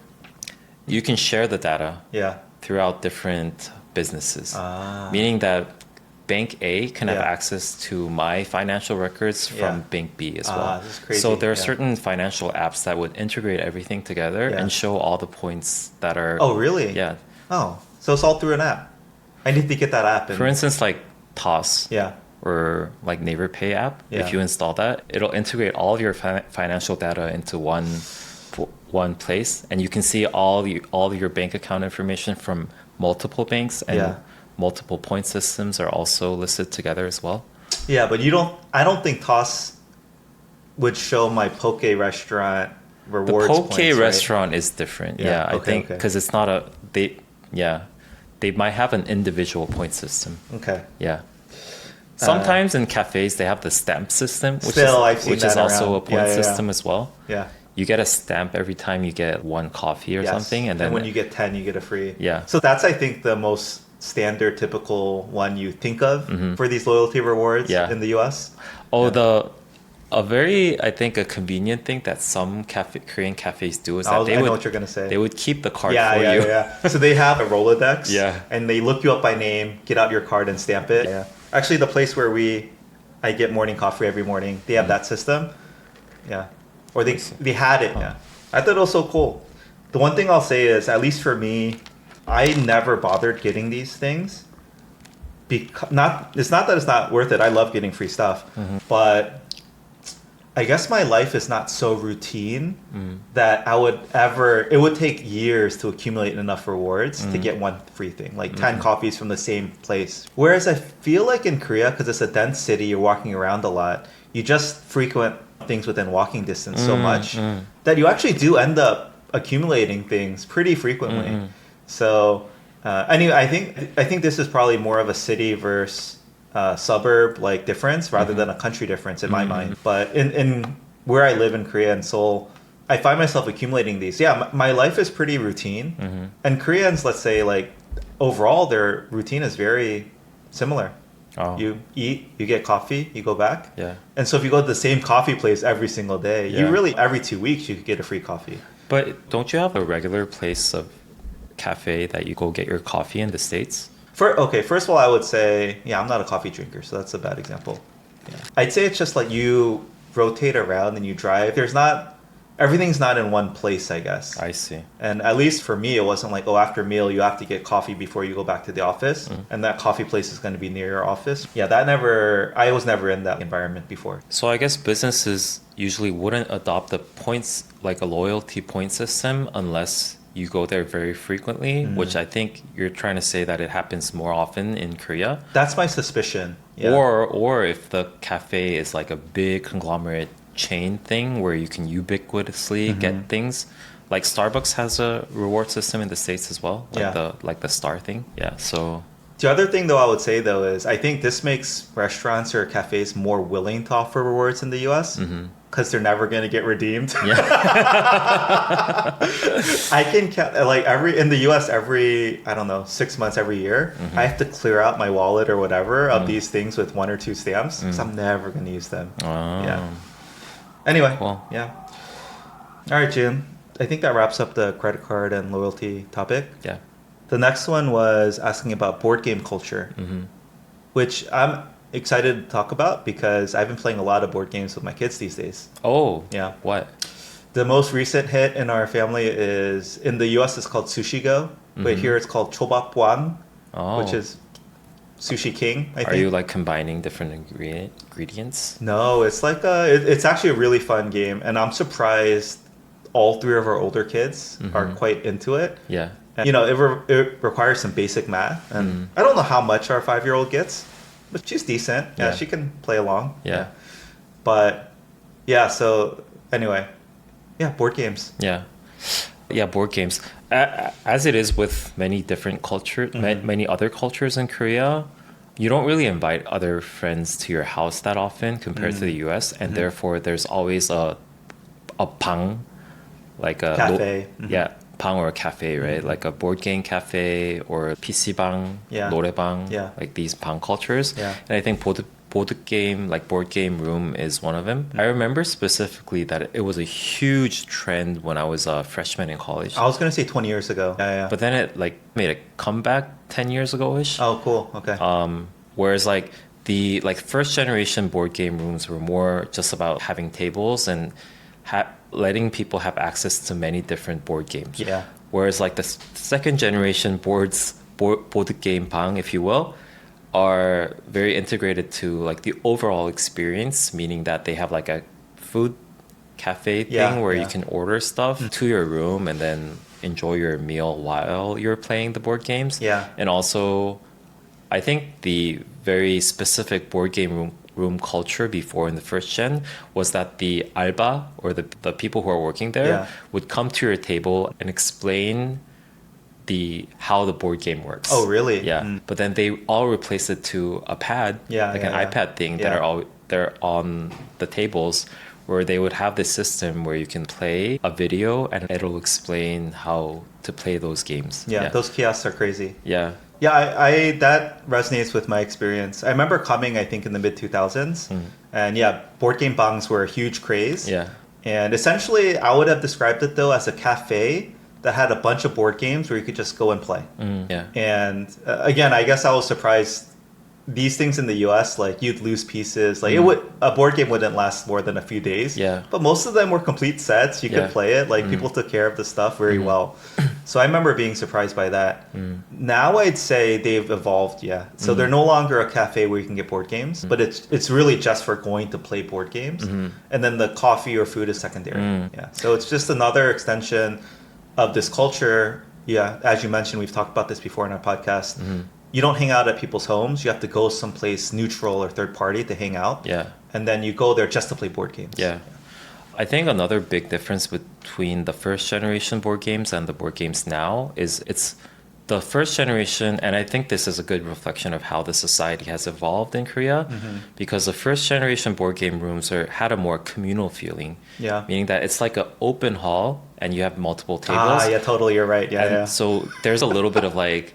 you can share the data Yeah. throughout different businesses, Ah. meaning that Bank A can have Yeah. access to my financial records from Yeah. Bank B as well. This is crazy. So there are Yeah. certain financial apps that would integrate everything together Yeah. and show all the points that are. Oh, really? Yeah. Oh, so it's all through an app. I need to get that app. For instance, like Toss Yeah. or like Naver Pay app, Yeah. if you install that, it'll integrate all of your financial data into one place, and you can see all of your bank account information from multiple banks, and Yeah. multiple point systems are also listed together as well. Yeah, but I don't think Toss would show my poke restaurant The rewards poke points, right? restaurant is different. Yeah, Yeah, I okay, think okay. because it's not they might have an individual point system. Okay. Yeah. Sometimes in cafes they have the stamp system, which Still, I've seen is that also around. a point Yeah. system as well. Yeah. You get a stamp every time you get one coffee or Yes. something, and then when you get 10, you get a free. Yeah. So that's, I think, the most standard, typical one you think of for these loyalty rewards Yeah. in the US. a very, I think, a convenient thing that some Korean cafes do is that I know what you're going to say. they would keep the card yeah, for yeah, you. yeah. So they have a Rolodex. Yeah. And they look you up by name, get out your card and stamp it. Yeah. Actually, the place where I get morning coffee every morning, they have that system. Yeah. or they had it. Yeah, I thought it was so cool. The one thing I'll say is, at least for me, I never bothered getting these things. It's not that it's not worth it. I love getting free stuff, but I guess my life is not so routine that it would take years to accumulate enough rewards to get one free thing, like 10 coffees from the same place. Whereas I feel like in Korea, because it's a dense city, you're walking around a lot, you just frequent things within walking distance so much that you actually do end up accumulating things pretty frequently. So anyway, I think this is probably more of a city versus suburb like difference rather than a country difference in my mind. But in where I live in Korea and Seoul, I find myself accumulating these. Yeah, my life is pretty routine, and Koreans, let's say, like overall, their routine is very similar. Oh. You eat, you get coffee, you go back. Yeah. And so if you go to the same coffee place every single day, you Yeah. really every 2 weeks you could get a free coffee. But don't you have a regular place of cafe that you go get your coffee in the States? First of all, I would say, yeah, I'm not a coffee drinker, so that's a bad example. Yeah. I'd say it's just like you rotate around and you drive. Everything's not in one place, I guess. I see. And at least for me, it wasn't like, after meal, you have to get coffee before you go back to the office. And that coffee place is going to be near your office. Yeah, I was never in that environment before. So I guess businesses usually wouldn't adopt the points, like a loyalty point system, unless you go there very frequently, which I think you're trying to say that it happens more often in Korea. That's my suspicion. Yeah. Or if the cafe is like a big conglomerate chain thing where you can ubiquitously get things. Like Starbucks has a reward system in the States as well, like the star thing. Yeah, so The other thing, though, I would say, though, is I think this makes restaurants or cafes more willing to offer rewards in the U.S. Because they're never going to get redeemed. yeah. I can count, like, in the U.S. every, I don't know, 6 months, every year, I have to clear out my wallet or whatever of these things with 1 or 2 stamps because I'm never going to use them. Oh. Yeah. Anyway, Cool. yeah. All right, June. I think that wraps up the credit card and loyalty topic. Yeah. The next one was asking about board game culture, which I'm excited to talk about because I've been playing a lot of board games with my kids these days. Oh. Yeah. What? The most recent hit in our family is, in the US, it's called Sushi Go, but here it's called Chobap Wang, Oh. which is Sushi King, I think. Are you like combining different ingredients? No, it's like it's actually a really fun game, and I'm surprised all 3 of our older kids are quite into it. Yeah. And, you know, it requires some basic math, and I don't know how much our 5-year-old gets, but she's decent. Yeah, she can play along. Yeah. But yeah, so anyway, yeah, board games. Yeah. Yeah, board games. As it is with many different cultures, many other cultures in Korea, you don't really invite other friends to your house that often compared to the US, and therefore there's always a pang, like a Cafe. yeah, pang or a cafe, right? Like a board game cafe or a PC bang, Yeah. 노래방, Yeah. like these pang cultures. Yeah. And I think board game room is one of them. I remember specifically that it was a huge trend when I was a freshman in college. I was gonna say 20 years ago. Yeah. But then it like made a comeback 10 years ago-ish. Oh, cool. Okay. Whereas like the first generation board game rooms were more just about having tables and letting people have access to many different board games. Yeah. Whereas like the second generation board game bang, if you will, are very integrated to like the overall experience, meaning that they have like a food cafe thing where you can order stuff to your room and then enjoy your meal while you're playing the board games. Yeah. And also, I think the very specific board game room culture before in the first gen was that the alba or the people who are working there would come to your table and explain how the board game works. Oh, really? Yeah. But then they all replace it to a pad, an iPad thing that they're on the tables, where they would have this system where you can play a video and it'll explain how to play those games. Yeah, those kiosks are crazy. Yeah. Yeah, I that resonates with my experience. I remember coming, I think, in the mid 2000s, and yeah, board game bangs were a huge craze. Yeah. And essentially, I would have described it though as a cafe that had a bunch of board games where you could just go and play. Yeah. And again, I guess I was surprised these things in the US, like you'd lose pieces. Like a board game wouldn't last more than a few days. Yeah. But most of them were complete sets. You could play it. Like people took care of the stuff very well. So I remember being surprised by that. Now I'd say they've evolved, yeah. So they're no longer a cafe where you can get board games, but it's really just for going to play board games. And then the coffee or food is secondary. Yeah. So it's just another extension of this culture. Yeah, as you mentioned, we've talked about this before in our podcast. You don't hang out at people's homes. You have to go someplace neutral or third party to hang out. Yeah. And then you go there just to play board games. Yeah. I think another big difference between the first generation board games and the board games now is it's the first generation, and I think this is a good reflection of how the society has evolved in Korea, because the first generation board game rooms had a more communal feeling. Yeah. Meaning that it's like an open hall and you have multiple tables. Yeah, totally. You're right. Yeah, And yeah. so there's a little bit of like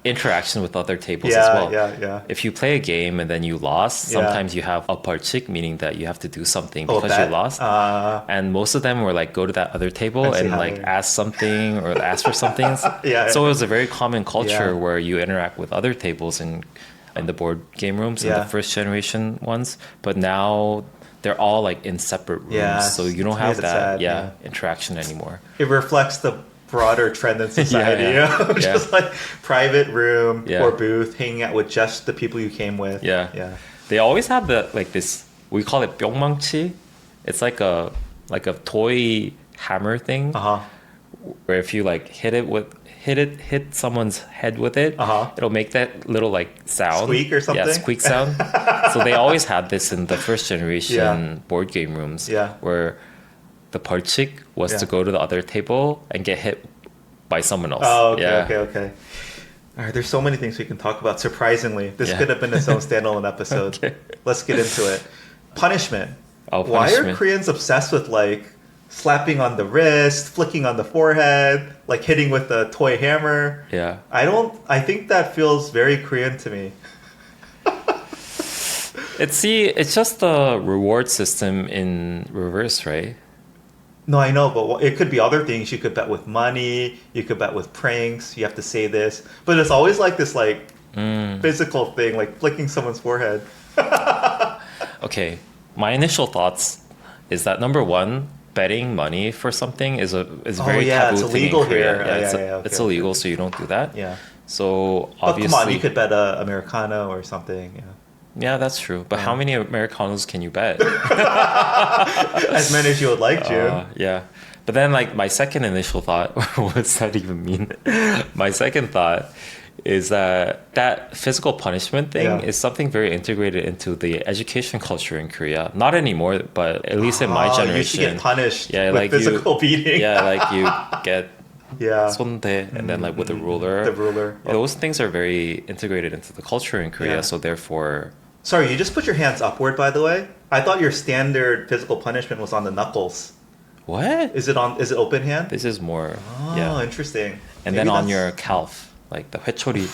interaction with other tables Yeah, as well. yeah. If you play a game and then you lost, Yeah. sometimes you have a parchik, meaning that you have to do something Oh, because that? you lost. And most of them were like, go to that other table I see and how like they- ask something or ask for something. Yeah. So it was a very common culture Yeah. where you interact with other tables in the board game rooms, in Yeah. the first generation ones. But now they're all like in separate rooms. Yeah, So you don't to me have that's that sad, yeah. interaction anymore. It reflects the broader trend in society. Yeah. You know? Just like private room Yeah. or booth, hanging out with just the people you came with. Yeah. Yeah. They always have this, we call it 뿅망치. It's like a toy hammer thing Uh-huh. where if you like hit someone's head with it, Uh-huh. it'll make that little like sound. Squeak or something? Yeah, squeak sound. So they always had this in the first generation Yeah. board game rooms Yeah. where the parchik was Yeah. to go to the other table and get hit by someone else. Oh, okay, yeah. okay. All right, there's so many things we can talk about. Surprisingly, this Yeah. could have been its own standalone episode. Okay. Let's get into it. Punishment. Oh, Why are punishment. Koreans obsessed with like slapping on the wrist, flicking on the forehead, like hitting with a toy hammer? Yeah. I think that feels very Korean to me. It's just the reward system in reverse, right? No, I know, but it could be other things. You could bet with money. You could bet with pranks. You have to say this, but it's always like this, like physical thing, like flicking someone's forehead. Okay, my initial thoughts is that number one, betting money for something is very yeah, taboo it's thing illegal in Korea. here. Yeah, Yeah, it's okay, illegal, so you don't do that. Yeah, So but obviously, come on, you could bet a Americano or something. Yeah. yeah, that's true. But how many Americanos can you bet? As many as you would like, June. Yeah. But then, like, my second initial thought, what's that even mean? My second thought is that physical punishment thing Yeah. is something very integrated into the education culture in Korea. Not anymore, but at least in my generation. You should get punished Yeah, with like physical beating. Yeah, like you get Yeah. 손대 and then like with a ruler. The ruler. Those things are very integrated into the culture in Korea. Yeah. So therefore, Sorry, you just put your hands upward, by the way. I thought your standard physical punishment was on the knuckles. what? Is it open hand? This is more, Oh, yeah. interesting. And Maybe then on that's your calf, like the 회초리.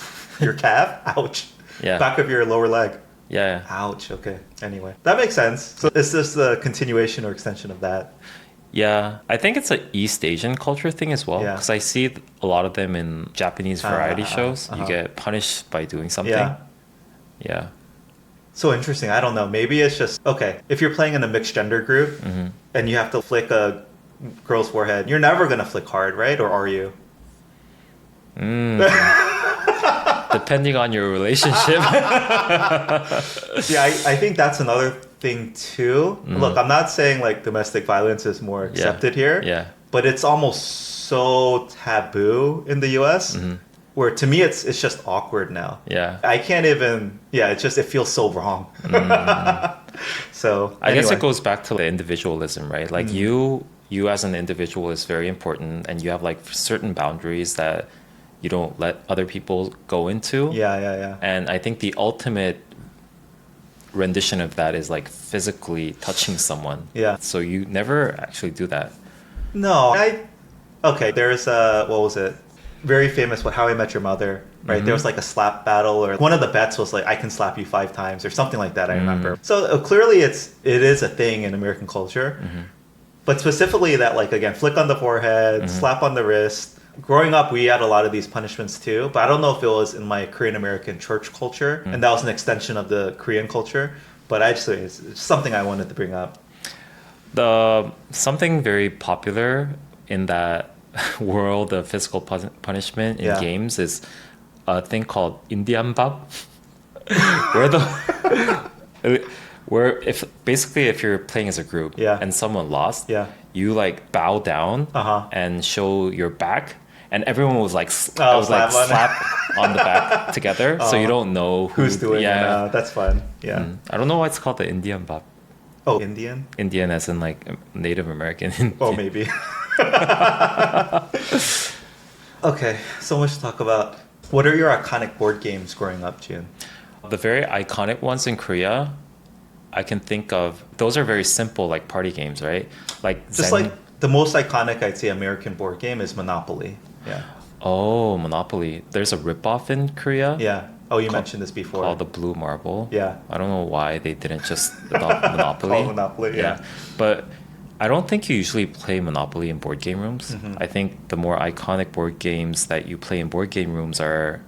your calf. Ouch. Yeah. Back of your lower leg. Yeah. Ouch. Okay. Anyway, that makes sense. So is this the continuation or extension of that? Yeah, I think it's an East Asian culture thing as well. Yeah. Because I see a lot of them in Japanese variety shows. You uh-huh. get punished by doing something. Yeah. Yeah. So interesting. I don't know. Maybe it's just okay. If you're playing in a mixed gender group and you have to flick a girl's forehead, you're never gonna flick hard, right? Or are you? Depending on your relationship. See, I think that's another thing too. Look, I'm not saying like domestic violence is more accepted here. Yeah. But it's almost so taboo in the US where to me it's just awkward now. Yeah. I can't even it feels so wrong. So I guess anyway. it goes back to the individualism, right? Like you as an individual is very important and you have like certain boundaries that you don't let other people go into. Yeah. And I think the ultimate rendition of that is like physically touching someone. Yeah. So you never actually do that. No, there's what was it? Very famous How I Met Your Mother, right? There was like a slap battle, or one of the bets was like I can slap you 5 times or something like that. I remember. So clearly it is a thing in American culture, but specifically that like again flick on the forehead, slap on the wrist. Growing up, we had a lot of these punishments too, but I don't know if it was in my Korean American church culture, and that was an extension of the Korean culture. But actually, it's something I wanted to bring up. The something very popular in that world of physical punishment in Yeah. games is a thing called Indian bab, where the where if you're playing as a group Yeah. and someone lost, Yeah. you like bow down Uh-huh. and show your back, and everyone was like Oh, like slap on it. slap on the back together, so you don't know Who's doing it? Yeah, That's fun. Yeah. I don't know why it's called the Indian bab. Oh, Indian? Indian as in like Native American. Oh, maybe. Okay, so much to talk about. What are your iconic board games growing up, Jun? The very iconic ones in Korea, I can think of, those are very simple, like party games, right? Like Just like the most iconic, I'd say, American board game is Monopoly. Yeah. Oh, Monopoly. There's a ripoff in Korea Yeah. Oh, you mentioned this before. called the Blue Marble. Yeah. I don't know why they didn't just adopt Monopoly. Called Monopoly, yeah. But I don't think you usually play Monopoly in board game rooms. Mm-hmm. I think the more iconic board games that you play in board game rooms are,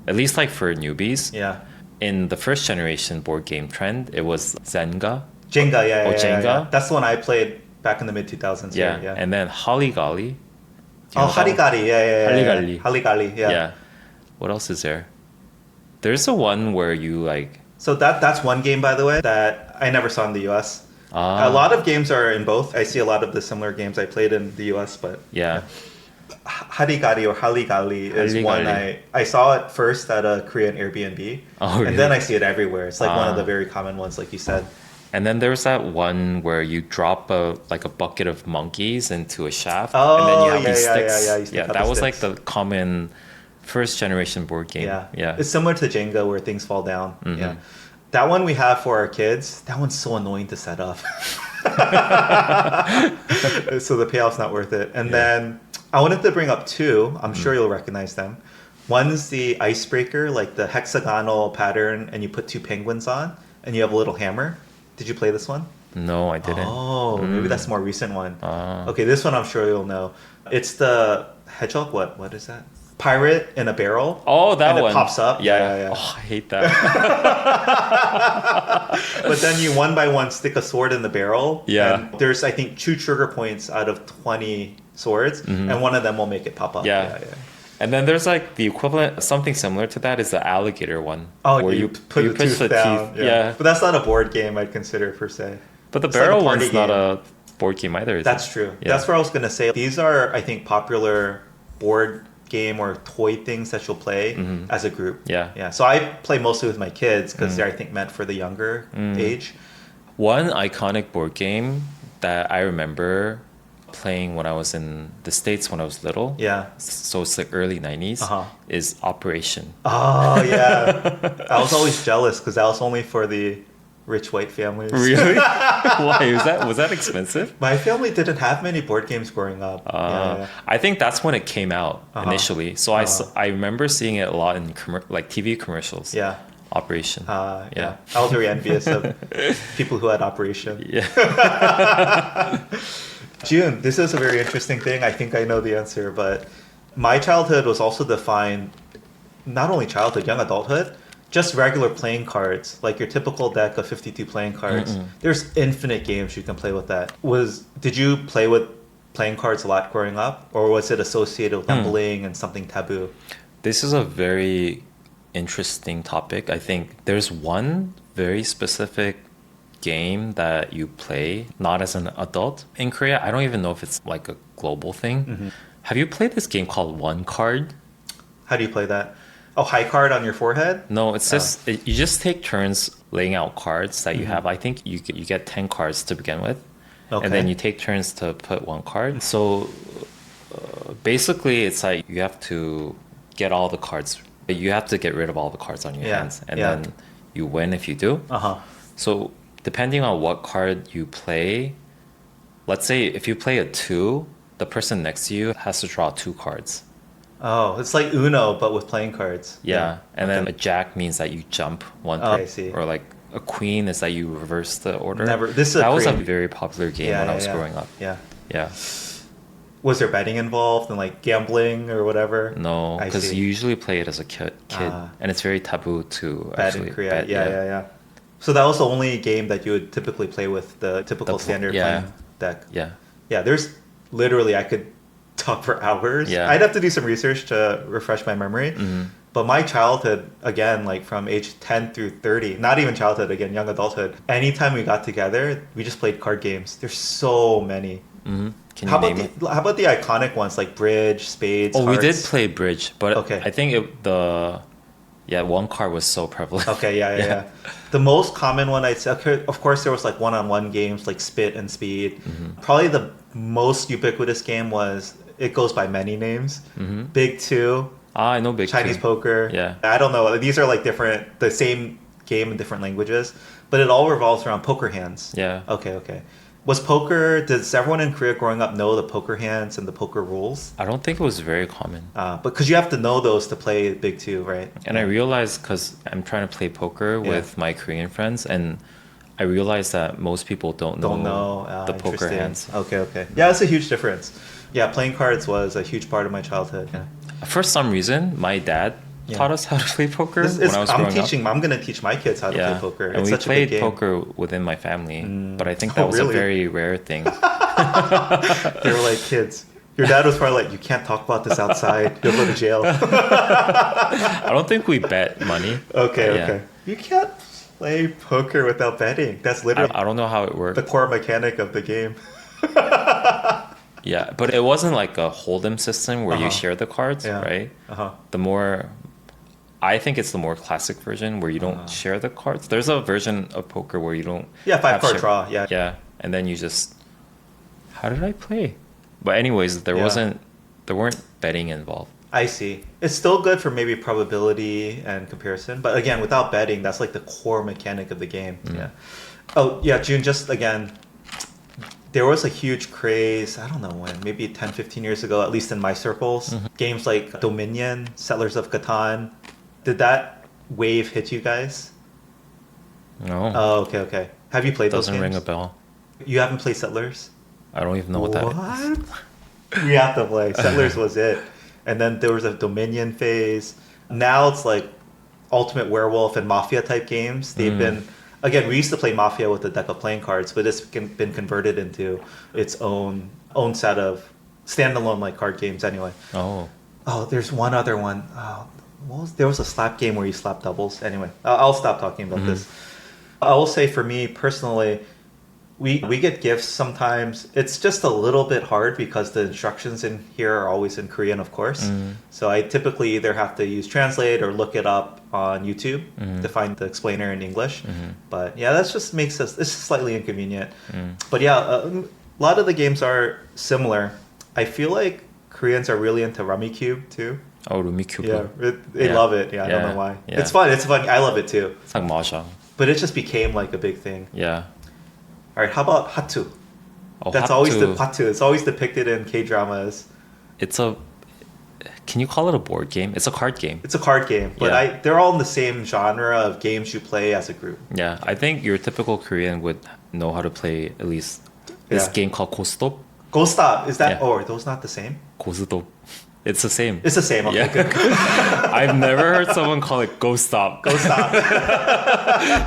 at least like for newbies, Yeah. in the first generation board game trend, it was Zenga. Jenga, yeah, Oh, yeah, Jenga? yeah. That's the one I played back in the mid 2000s. Yeah. Yeah. And then Haligali. Do you Oh, know that one? Harigari, yeah, yeah, yeah. Haligali. Haligali, yeah. Yeah. What else is there? There's a one where you like. So that's one game, by the way, that I never saw in the US. A lot of games are in both. I see a lot of the similar games I played in the US, but Yeah. Harigari or Haligali is one Haligali. I saw it first at a Korean Airbnb. Oh, really? And then I see it everywhere. It's like one of Ah. the very common ones, like you said. And then there's that one where you drop a bucket of monkeys into a shaft, Oh, and then you have yeah, these yeah, sticks. yeah, yeah, you stick out that the was like sticks. the common first generation board game. Yeah. Yeah. It's similar to Jenga where things fall down. Mhm. Yeah. That one we have for our kids. That one's so annoying to set up. So the payoff's not worth it. And then I wanted to bring up two. I'm sure you'll recognize them. One's the icebreaker, like the hexagonal pattern, and you put two penguins on, and you have a little hammer. Did you play this one? No, I didn't. Oh, maybe that's a more recent one. Ah. Okay, this one I'm sure you'll know. It's the hedgehog. What is that? Pirate in a barrel. Oh, that and one. it pops up. Yeah. Oh, I hate that. But then you one by one stick a sword in the barrel. Yeah. And there's I think 2 trigger points out of 20 swords, and one of them will make it pop up. Yeah. And then there's like the equivalent, something similar to that is the alligator one. Oh, where you put the push tooth down. Yeah. But that's not a board game I'd consider per se. But the It's like a barrel party one's not game. a board game either. Is That's it? true. Yeah. That's what I was gonna say. These are I think popular board game or toy things that you'll play as a group. Yeah. Yeah. So I play mostly with my kids because they're I think meant for the younger age. One iconic board game that I remember playing when I was in the States when I was little. Yeah. So it's like early 90s Uh-huh. is Operation. Oh yeah. I was always jealous because that was only for the rich white families. Really? Why? Was that expensive? My family didn't have many board games growing up. Yeah. I think that's when it came out Uh-huh. initially. So I remember seeing it a lot in like TV commercials. Yeah. Operation. Yeah. I was very envious of people who had Operation. Yeah. June, this is a very interesting thing. I think I know the answer, but my childhood was also defined, not only childhood, young adulthood, just regular playing cards, like your typical deck of 52 playing cards. There's infinite games you can play with that. Did you play with playing cards a lot growing up, or was it associated with gambling and something taboo? This is a very interesting topic. I think there's one very specific game that you play not as an adult in Korea. I don't even know if it's like a global thing. Have you played this game called One Card? How do you play that? Oh, high card on your forehead? No, it's just you just take turns laying out cards that you have. I think you get 10 cards to begin with. Okay. And then you take turns to put one card. So basically it's like you have to get all the cards. You have to get rid of all the cards on your hands, and then you win if you do. So depending on what card you play, let's say if you play a 2, the person next to you has to draw 2 cards. Oh, it's like Uno, but with playing cards. Yeah. And then a jack means that you jump one Oh, pick. I see. Or like a queen is that you reverse the order. Never. This is that was a Korean. very popular game when I was growing up. Yeah. Yeah. Was there betting involved and like gambling or whatever? No, I because see. you usually play it as a kid, Ah. and it's very taboo to Bet actually in Korea. bet. Yeah. So that was the only game that you would typically play with the typical standard yeah. playing deck. Yeah. Yeah, there's literally I could talk for hours. Yeah. I'd have to do some research to refresh my memory. Mhm. But my childhood, again, like from age 10 through 30, not even childhood, again, young adulthood, anytime we got together, we just played card games. There's so many. Mhm. Can How you about name it? how about the iconic ones like bridge, spades, Oh, we did hearts? play bridge, but Okay. I think one card was so prevalent. Okay, yeah. The most common one I'd say, okay, of course, there was like one-on-one games like Spit and Speed. Mm-hmm. Probably the most ubiquitous game was, it goes by many names. Mm-hmm. Big Two, I know Big Chinese Two. Poker. Yeah. I don't know. These are like the same game in different languages, but it all revolves around poker hands. Yeah. Okay. Does everyone in Korea growing up know the poker hands and the poker rules? I don't think it was very common. But because you have to know those to play Big Two, right? And I realized because I'm trying to play poker with my Korean friends, and I realized that most people don't know the poker interesting. hands. Okay. Yeah, that's a huge difference. Yeah, playing cards was a huge part of my childhood. Yeah. For some reason, my dad taught us how to play poker when I was growing up. I'm gonna teach my kids how to play poker. And it's we such a big played game. poker within my family, but I think that was really? a very rare thing. They were like, kids. Your dad was probably like, you can't talk about this outside. You'll go to jail. I don't think we bet money. Okay. You can't play poker without betting. That's literally I don't know how it worked. the core mechanic of the game. Yeah, but it wasn't like a hold'em system where you share the cards, right? I think it's the more classic version where you don't share the cards. There's a version of poker where you don't. Yeah, 5-card share- draw. Yeah. Yeah, and then you just. How did I play? But anyways, there weren't betting involved. I see. It's still good for maybe probability and comparison, but again, without betting, that's like the core mechanic of the game. Yeah. Oh yeah, June. Just again, there was a huge craze. I don't know when, maybe 10, 15 years ago, at least in my circles. Games like Dominion, Settlers of Catan. Did that wave hit you guys? No, Oh, okay. Have you played those doesn't games? ring a bell. You haven't played Settlers? I don't even know what that is. We have to play. Settlers was it. And then there was a Dominion phase. Now it's like Ultimate Werewolf and Mafia type games. They've been, again, we used to play Mafia with a deck of playing cards, but it's been converted into its own set of standalone like card games anyway. Oh, There's one other one. There was a slap game where you slap doubles. Anyway, I'll stop talking about this. I will say for me personally, we get gifts sometimes. It's just a little bit hard because the instructions in here are always in Korean, of course. So I typically either have to use Translate or look it up on YouTube to find the explainer in English. But yeah, that just makes it's slightly inconvenient. But yeah, a lot of the games are similar. I feel like Koreans are really into Rummy Cube too. oh, Rumikube. Yeah, they love it. Yeah, I don't know why. Yeah. It's fun. I love it too. It's like mahjong. But it just became like a big thing. Yeah. All right, how about Hatu? Oh, That's always the Hatu. It's always depicted in K dramas. It's a. Can you call it a board game? It's a card game. It's a card game, but Yeah. they're all in the same genre of games you play as a group. Yeah, I think your typical Korean would know how to play at least this Yeah. game called Kostop. Go Stop. Is that? Yeah. Oh, are those not the same? Kostop. It's the same. It's the same. Okay, Yeah. good. I've never heard someone call it Go Stop. Go Stop.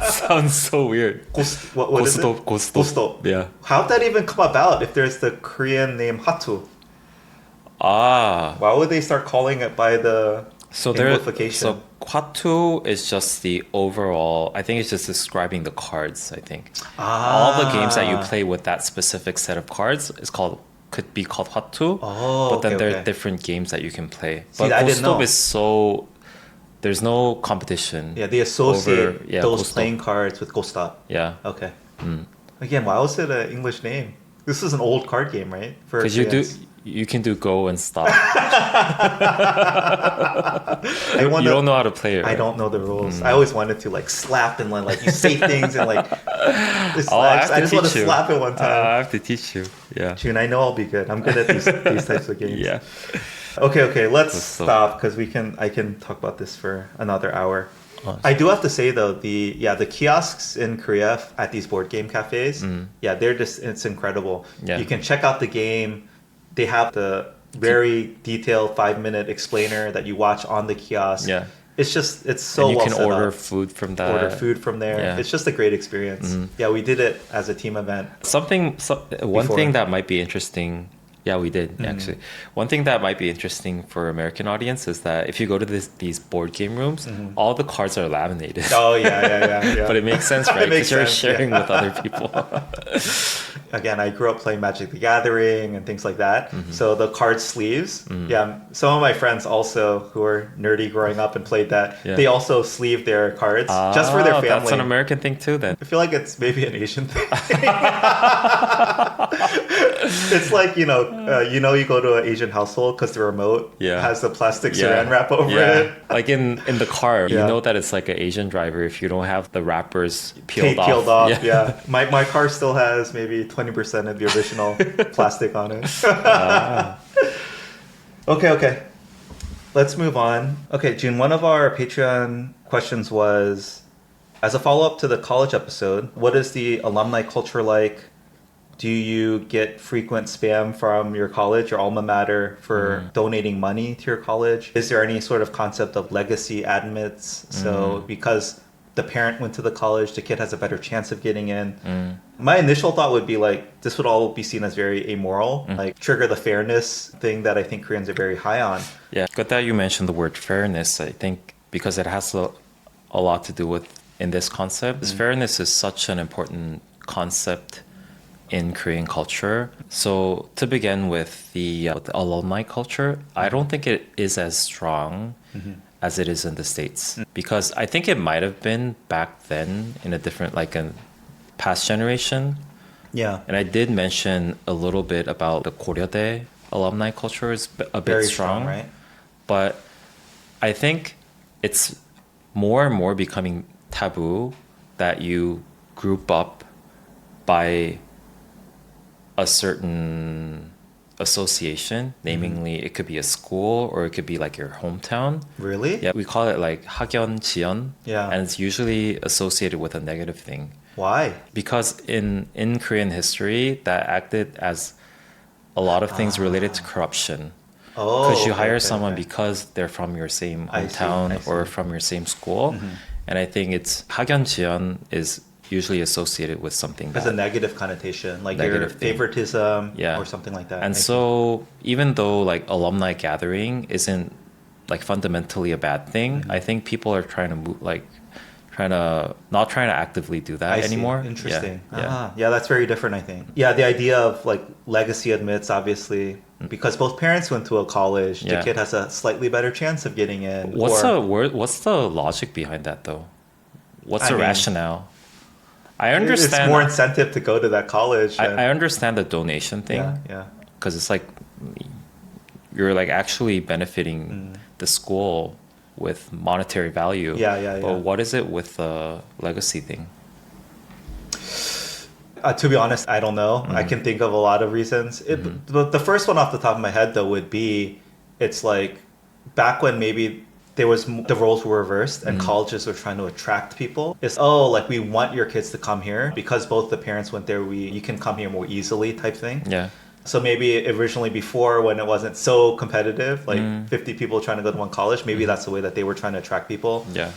Sounds so weird. What is it? Kostop. Go Stop. Yeah. How'd that even come about if there's the Korean name Hatu? Ah. Why would they start calling it by the So there. amplification? So Kwatu is just the overall. I think it's just describing the cards. I think all the games that you play with that specific set of cards could be called Hatu. Oh, but then okay, there okay. are different games that you can play. See, But I didn't know. Kostop is so. There's no competition. Yeah, they associate over- yeah, those Kostop. playing cards with Go Stop. Yeah. Okay. Again, why was it an English name? This is an old card game, right? For Because you can do go and stop. I You don't know how to play it. I right? don't know the rules. I always wanted to like slap and like you say things and like. I just want to slap it one time. I have to teach you. Yeah. June, I know I'll be good. I'm good at these types of games. Yeah. Okay. Let's So- stop because I can talk about this for another hour. Oh, I do have to say though, the kiosks in Korea at these board game cafes, it's incredible. Yeah. You can check out the game. they have the very detailed 5-minute explainer that you watch on the kiosk. Yeah. It's so And you well can set order up. food from that. Order food from there. Yeah. It's just a great experience. Yeah, we did it as a team event. One Before. thing that might be interesting. Yeah, we did actually. One thing that might be interesting for American audience is that if you go to these board game rooms, all the cards are laminated. Oh yeah. But it makes sense, right? It makes Because you're sense, sharing with other people. Again, I grew up playing Magic the Gathering and things like that. So the card sleeves, yeah, some of my friends also who were nerdy growing up and played that, Yeah. they also sleeve their cards just for their family. That's an American thing too, then. I feel like it's maybe an Asian thing. It's like, you you go to an Asian household because the remote Yeah. has the plastic Yeah. saran wrap over it. Like in the car, you Yeah. know that it's like an Asian driver if you don't have the wrappers Peeled peeled off. off. Yeah. My car still has maybe 20% of the original plastic on it. Okay. Let's move on. Okay, June, one of our Patreon questions was, as a follow-up to the college episode, what is the alumni culture like? Do you get frequent spam from your college, your alma mater, for donating money to your college? Is there any sort of concept of legacy admits? So because the parent went to the college, the kid has a better chance of getting in. My initial thought would be like, this would all be seen as very amoral, like trigger the fairness thing that I think Koreans are very high on. Yeah, good that you mentioned the word fairness. I think because it has a lot to do with in this concept. Fairness is such an important concept in Korean culture. So to begin with the alumni culture, I don't think it is as strong as it is in the States. Because I think it might have been back then in a different, like a past generation. Yeah. And I did mention a little bit about the Goryeo alumni culture is a bit Very strong, right? but I think it's more and more becoming taboo that you group up by a certain association, namely it could be a school or it could be like your hometown. Really? Yeah, we call it like 학연, 지연, Yeah. and it's usually associated with a negative thing. Why? Because in Korean history, that acted as a lot of things related to corruption. Oh, Because you okay, hire okay, someone okay. because they're from your same I see, hometown I see. or from your same school. And I think it's 학연, 지연 is usually associated with something Has a bad. negative connotation, like Negative your thing. favoritism Yeah. or something like that. And I see. so even though like alumni gathering isn't like fundamentally a bad thing, I think people are trying to move not trying to actively do that I see. anymore. Interesting. Yeah. Yeah, that's very different, I think. Yeah, the idea of like legacy admits, obviously, because both parents went to a college, the Yeah. kid has a slightly better chance of getting in. What's or, the logic behind that though? What's I the mean, rationale? I understand. It's more incentive to go to that college. I understand the donation thing yeah. because it's like you're like actually benefiting the school with monetary value. Yeah. But what is it with the legacy thing? To be honest, I don't know. I can think of a lot of reasons. The first one off the top of my head, though, would be it's like back when maybe there was the roles were reversed and colleges were trying to attract people. It's like we want your kids to come here because both the parents went there. You can come here more easily type thing. Yeah. So maybe originally before when it wasn't so competitive, like 50 people trying to go to one college, maybe that's the way that they were trying to attract people. Yeah.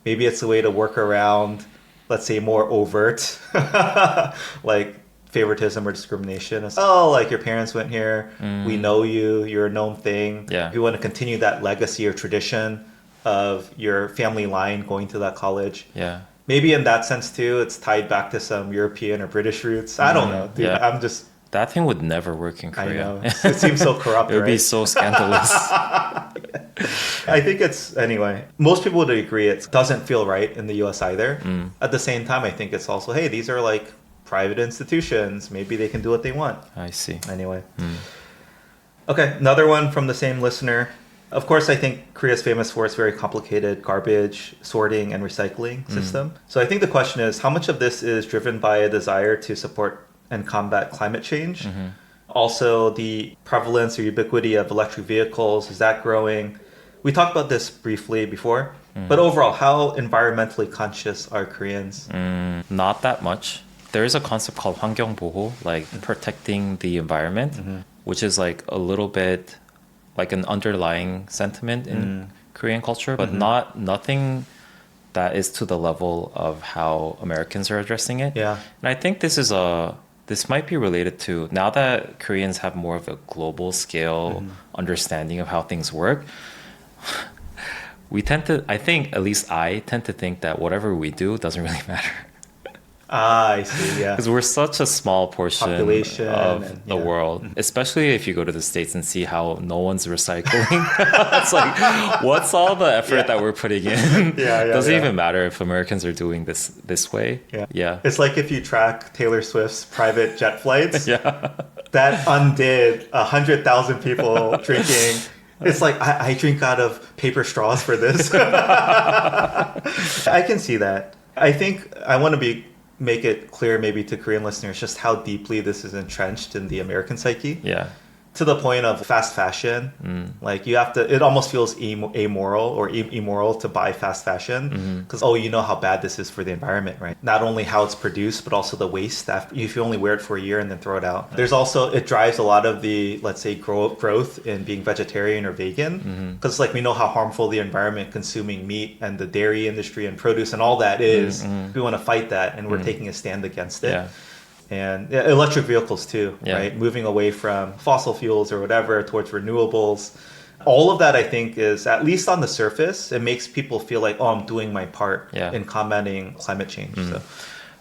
Maybe it's a way to work around, let's say, more overt, like favoritism or discrimination. It's, like your parents went here, we know you, you're a known thing. Yeah. We want to continue that legacy or tradition of your family line going to that college. Yeah. Maybe in that sense too, it's tied back to some European or British roots. I don't know, dude. Yeah. I'm just, That thing would never work in I Korea. know. It seems so corrupt, It would right? be so scandalous. I think anyway, most people would agree it doesn't feel right in the US either. At the same time, I think it's also, hey, these are like private institutions. Maybe they can do what they want. I see. Anyway. Okay, another one from the same listener. Of course, I think Korea is famous for its very complicated garbage sorting and recycling system. So I think the question is, how much of this is driven by a desire to support and combat climate change? Also, the prevalence or ubiquity of electric vehicles, is that growing? We talked about this briefly before, but overall, how environmentally conscious are Koreans? Not that much. There is a concept called 환경보호, like protecting the environment, which is like a little bit like an underlying sentiment in Korean culture, but nothing that is to the level of how Americans are addressing it. Yeah. And I think this might be related to now that Koreans have more of a global scale understanding of how things work. We tend to, I think, at least I tend to think that whatever we do doesn't really matter. Ah, I see. Yeah. Because we're such a small portion Population of and- the yeah. world, especially if you go to the States and see how no one's recycling. It's like, what's all the effort that we're putting in? Doesn't even matter if Americans are doing this way. Yeah. It's like if you track Taylor Swift's private jet flights, Yeah. that undid 100,000 people drinking. It's like, I drink out of paper straws for this. I can see that. I think I want to make it clear maybe to Korean listeners just how deeply this is entrenched in the American psyche. Yeah. To the point of fast fashion. Like you have to, it almost feels amoral or immoral to buy fast fashion because, you know how bad this is for the environment, right? Not only how it's produced, but also the waste after, if you only wear it for a year and then throw it out. There's also, it drives a lot of the, let's say, growth in being vegetarian or vegan because like we know how harmful the environment consuming meat and the dairy industry and produce and all that is. We want to fight that and we're taking a stand against it. Yeah. And electric vehicles too, right? Moving away from fossil fuels or whatever towards renewables. All of that, I think, is, at least on the surface, it makes people feel like, I'm doing my part in combating climate change. So.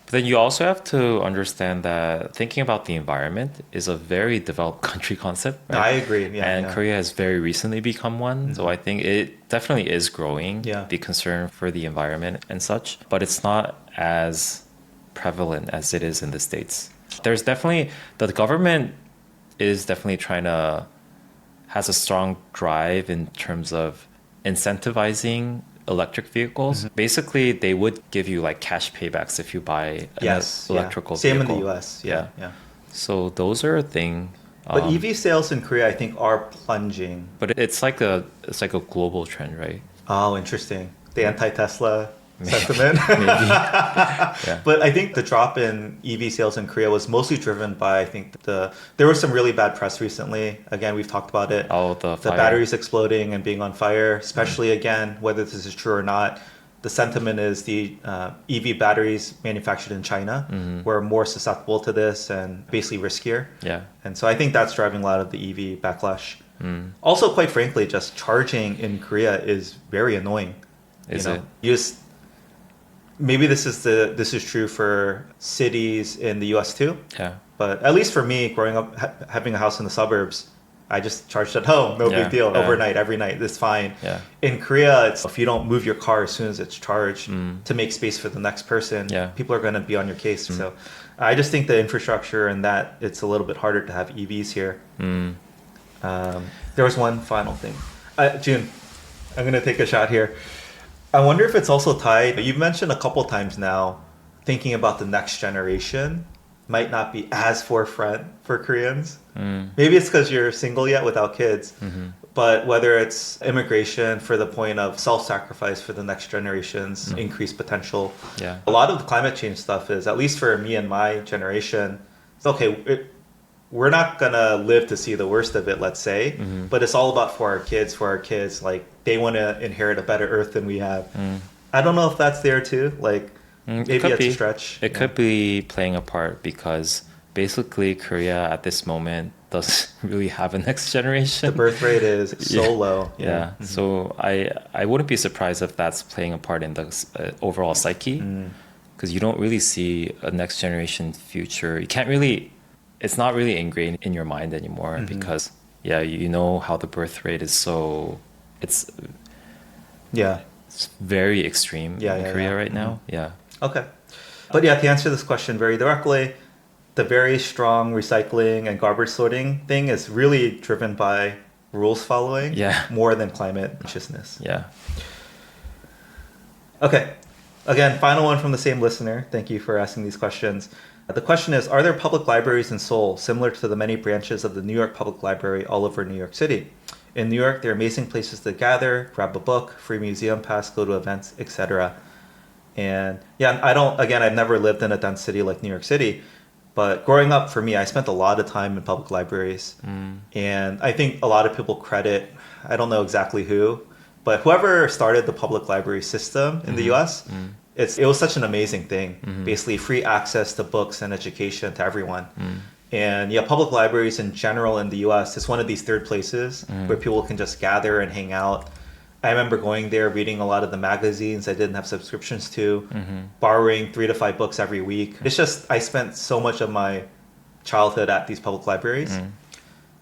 But then you also have to understand that thinking about the environment is a very developed country concept. Right? I agree. Yeah, and Korea has very recently become one. So I think it definitely is growing, the concern for the environment and such. But it's not as prevalent as it is in the States. There's definitely, the government is definitely has a strong drive in terms of incentivizing electric vehicles. Basically, they would give you like cash paybacks if you buy an electrical Same vehicle. in the US. Yeah. So those are a thing. But EV sales in Korea, I think, are plunging. But it's like a global trend, right? Oh, interesting. The anti-Tesla sentiment. Maybe. But I think the drop in EV sales in Korea was mostly driven by, I think, there was some really bad press recently. Again, we've talked about it. Oh, the fire. Batteries exploding and being on fire, especially again, whether this is true or not. The sentiment is the EV batteries manufactured in China were more susceptible to this and basically riskier. Yeah. And so I think that's driving a lot of the EV backlash. Also, quite frankly, just charging in Korea is very annoying. Is it? Maybe this is true for cities in the US too. Yeah. But at least for me, growing up, having a house in the suburbs, I just charged at home. No big deal. Overnight, every night, it's fine. Yeah. In Korea, it's if you don't move your car as soon as it's charged to make space for the next person, people are going to be on your case. So I just think the infrastructure and that it's a little bit harder to have EVs here. There was one final thing. June, I'm going to take a shot here. I wonder if it's also tied, you've mentioned a couple times now, thinking about the next generation might not be as forefront for Koreans. Maybe it's because you're single yet without kids, but whether it's immigration for the point of self-sacrifice for the next generation's increased potential. Yeah. A lot of the climate change stuff is, at least for me and my generation, it's okay, we're not gonna live to see the worst of it, let's say, but it's all about for our kids, like they want to inherit a better earth than we have. I don't know if that's there too, like maybe it's a stretch. It could be playing a part because basically Korea at this moment doesn't really have a next generation. The birth rate is so low. Yeah. So I wouldn't be surprised if that's playing a part in the overall psyche, because you don't really see a next generation future. You can't really, it's not really ingrained in your mind anymore because you know how the birth rate is so, it's very extreme in Korea right now. Yeah. Okay. But to answer this question very directly, the very strong recycling and garbage sorting thing is really driven by rules following more than climate consciousness. Yeah. Okay. Again, final one from the same listener. Thank you for asking these questions. The question is, are there public libraries in Seoul similar to the many branches of the New York Public Library all over New York City? In New York, there are amazing places to gather, grab a book, free museum pass, go to events, etc. And I've never lived in a dense city like New York City, But growing up for me, I spent a lot of time in public libraries. And I think a lot of people credit, I don't know exactly who, but whoever started the public library system in the US, it was such an amazing thing. Basically, free access to books and education to everyone. And yeah, public libraries in general in the US, it's one of these third places where people can just gather and hang out. I remember going there, reading a lot of the magazines I didn't have subscriptions to, borrowing 3 to 5 books every week. It's just, I spent so much of my childhood at these public libraries.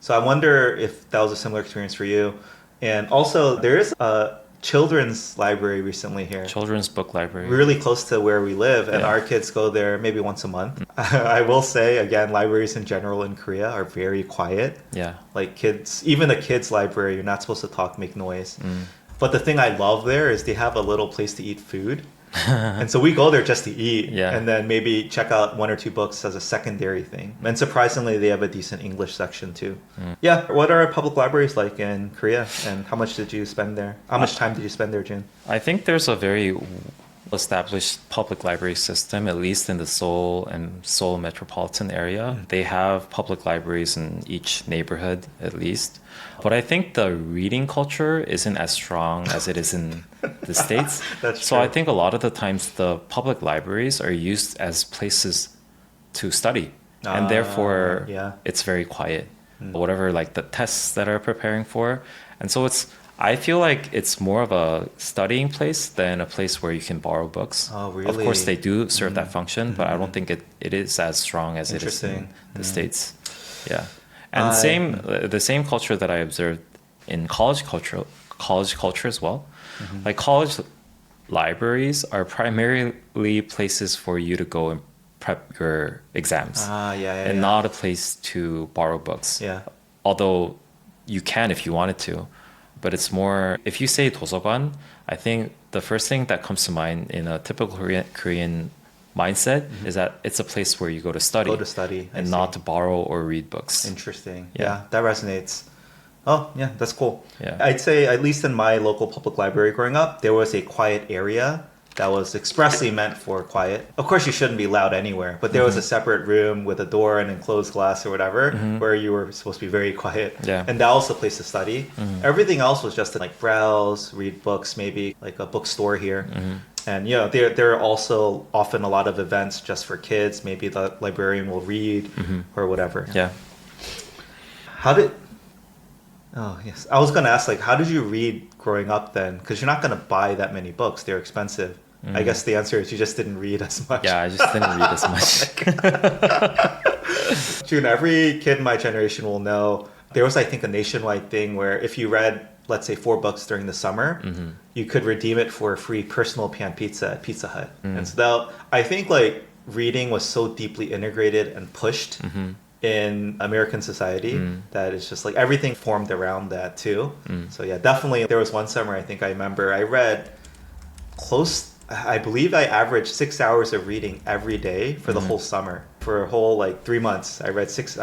So I wonder if that was a similar experience for you. And also, there is a children's library recently here, Children's book library. really close to where we live, and Yeah. our kids go there maybe once a month. I will say, again, libraries in general in Korea are very quiet. Yeah. Like kids, even a kid's library, you're not supposed to talk, make noise. But the thing I love there is they have a little place to eat food. And so we go there just to eat Yeah. and then maybe check out 1 or 2 books as a secondary thing. And surprisingly, they have a decent English section too. Yeah. What are public libraries like in Korea, and how much did you spend there? How much time did you spend there, Jun? I think there's a very established public library system, at least in the Seoul and Seoul metropolitan area. They have public libraries in each neighborhood, at least. But I think the reading culture isn't as strong as it is in the States. That's So true. I think a lot of the times the public libraries are used as places to study. And therefore, yeah. it's very quiet. Whatever, like the tests that are preparing for. And so I feel like it's more of a studying place than a place where you can borrow books. Oh, Of course, really? they do serve that function, but I don't think it is as strong as it is in Interesting. the States. Yeah. And the same culture that I observed in college culture as well. Like college libraries are primarily places for you to go and prep your exams, Yeah. and not a place to borrow books. Yeah. Although you can if you wanted to, but it's more, if you say 도서관, I think the first thing that comes to mind in a typical Korean mindset is that it's a place where you go to study, Go to study. I and see. not to borrow or read books. Interesting. Yeah. Yeah, that resonates. Oh, yeah, that's cool. Yeah. I'd say, at least in my local public library growing up, there was a quiet area that was expressly meant for quiet. Of course, you shouldn't be loud anywhere, but there was a separate room with a door and enclosed glass or whatever where you were supposed to be very quiet. Yeah. And that was a place to study. Everything else was just to like browse, read books, maybe like a bookstore here. And you know, there are also often a lot of events just for kids. Maybe the librarian will read or whatever. Yeah. How did? Oh yes, I was gonna ask like, how did you read growing up then? Because you're not gonna buy that many books; they're expensive. I guess the answer is you just didn't read as much. Yeah, I just didn't read as much. June, every kid in my generation will know there was, I think, a nationwide thing where if you read, let's say, 4 books during the summer, you could redeem it for a free personal pan pizza at Pizza Hut. And so that, I think like reading was so deeply integrated and pushed in American society that it's just like everything formed around that too. So yeah, definitely there was one summer I think I remember I read I believe I averaged 6 hours of reading every day for the whole summer. For a whole like 3 months, I read 6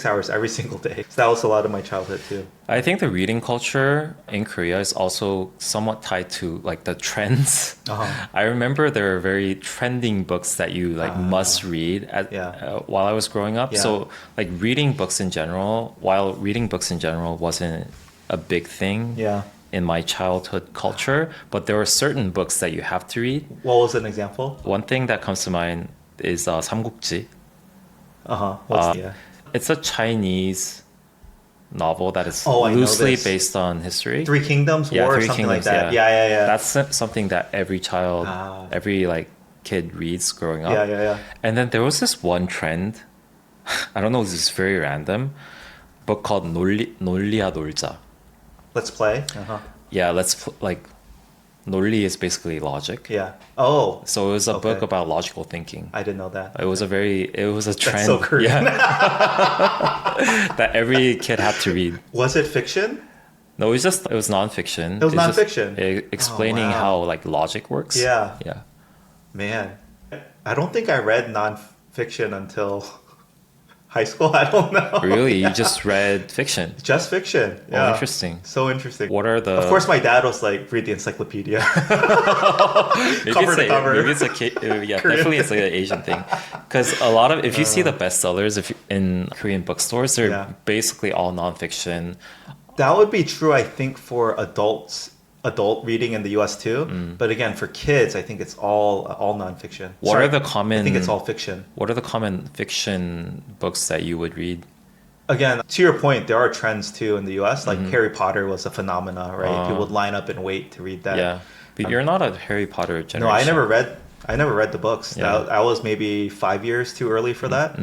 hours every single day. So that was a lot of my childhood too. I think the reading culture in Korea is also somewhat tied to like the trends. I remember there are very trending books that you like must read while I was growing up. Yeah. So like reading books in general wasn't a big thing in my childhood culture, but there were certain books that you have to read. What was an example? One thing that comes to mind is 삼국지. What's the? It's a Chinese novel that is Oh, I know loosely this. based on history. Three Kingdoms Yeah, War or Three something Kingdoms, like that. yeah. Yeah. That's something that every child, every like kid reads growing up. Yeah. And then there was this one trend. I don't know, this is very random, book called 논리야 놀자. Let's play. Yeah, like 논리 is basically logic. Yeah. Oh, So it was a book Okay. about logical thinking. I didn't know that. It was a trend. That's so Korean. That every kid had to read. Was it fiction? No, it was nonfiction. It was It's just, nonfiction? explaining Oh, wow. how like logic works. Yeah. Yeah. Man, I don't think I read nonfiction until high school. I don't know. Really? You just read fiction? Just fiction. Oh, Yeah. interesting. So interesting. What are the... Of course, my dad was like, read the encyclopedia. Maybe Cover it's to cover. Maybe it's yeah, Korean definitely it's like an Asian thing. Because a lot of, if you see the bestsellers in Korean bookstores, they're basically all nonfiction. That would be true, I think, for adult reading in the U.S. too. But again, for kids, I think it's all nonfiction. What Sorry, are the common... I think it's all fiction. What are the common fiction books that you would read? Again, to your point, there are trends too in the U.S. Like Harry Potter was a phenomena, right? People would line up and wait to read that. Yeah, but you're not a Harry Potter generation. No, I never read the books. Yeah. I was maybe 5 years too early for that.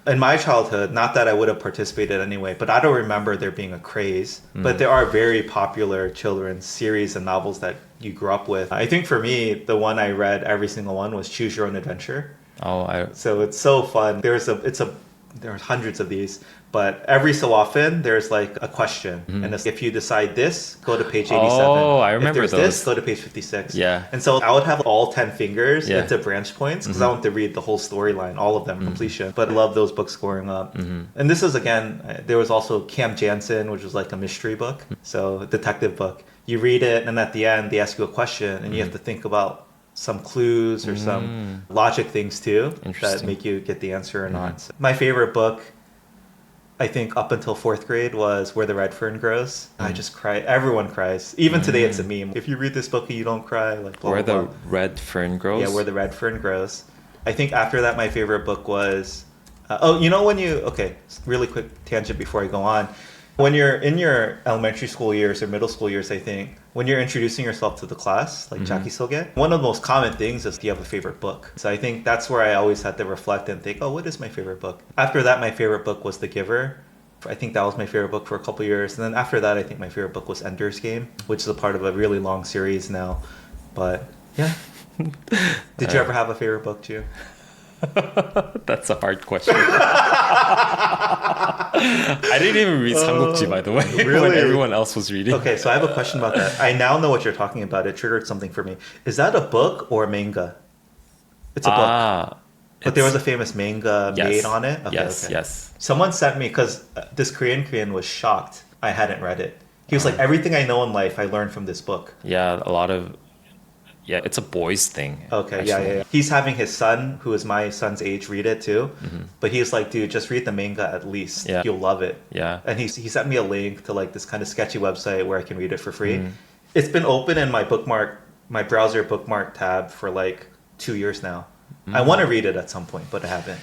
In my childhood, not that I would have participated anyway, but I don't remember there being a craze. But there are very popular children's series and novels that you grew up with. I think for me, the one I read, every single one, was Choose Your Own Adventure. So it's so fun. There's hundreds of these, but every so often there's like a question, and it's, if you decide this, go to page 87. Oh, I remember if there's those. this, go to page 56. Yeah. And so I would have all 10 fingers Yeah. into branch points because I want to read the whole storyline, all of them, completion. But I love those books growing up. And this is, again, there was also Camp Jansen, which was like a mystery book, so a detective book. You read it, and at the end they ask you a question, and you have to think about some clues or some logic things too that make you get the answer or not. So my favorite book, I think up until 4th grade, was Where the Red Fern Grows. I just cried. Everyone cries. Even today it's a meme. If you read this book and you don't cry, like blah, Where blah, the blah. Red Fern Grows? Yeah, Where the Red Fern Grows. I think after that my favorite book was really quick tangent before I go on. When you're in your elementary school years or middle school years, I think, when you're introducing yourself to the class, like jakisoge, one of the most common things is, do you have a favorite book? So I think that's where I always had to reflect and think, oh, what is my favorite book? After that, my favorite book was The Giver. I think that was my favorite book for a couple years. And then after that, I think my favorite book was Ender's Game, which is a part of a really long series now. But yeah. Did you ever have a favorite book, too? That's a hard question. I didn't even read 삼국지, by the way, really? when everyone else was reading. Okay, so I have a question about that. I now know what you're talking about. It triggered something for me. Is that a book or a manga? It's a book. But there was a famous manga made on it? Okay, yes. Someone sent me, because this Korean was shocked I hadn't read it. He was like, everything I know in life I learned from this book. Yeah, a lot of... Yeah, it's a boys thing. Okay, actually. yeah. He's having his son, who is my son's age, read it too. But he's like, dude, just read the manga at least. Yeah. You'll love it. Yeah. And he sent me a link to like this kind of sketchy website where I can read it for free. It's been open in my browser bookmark tab for like 2 years now. I want to read it at some point, but I haven't.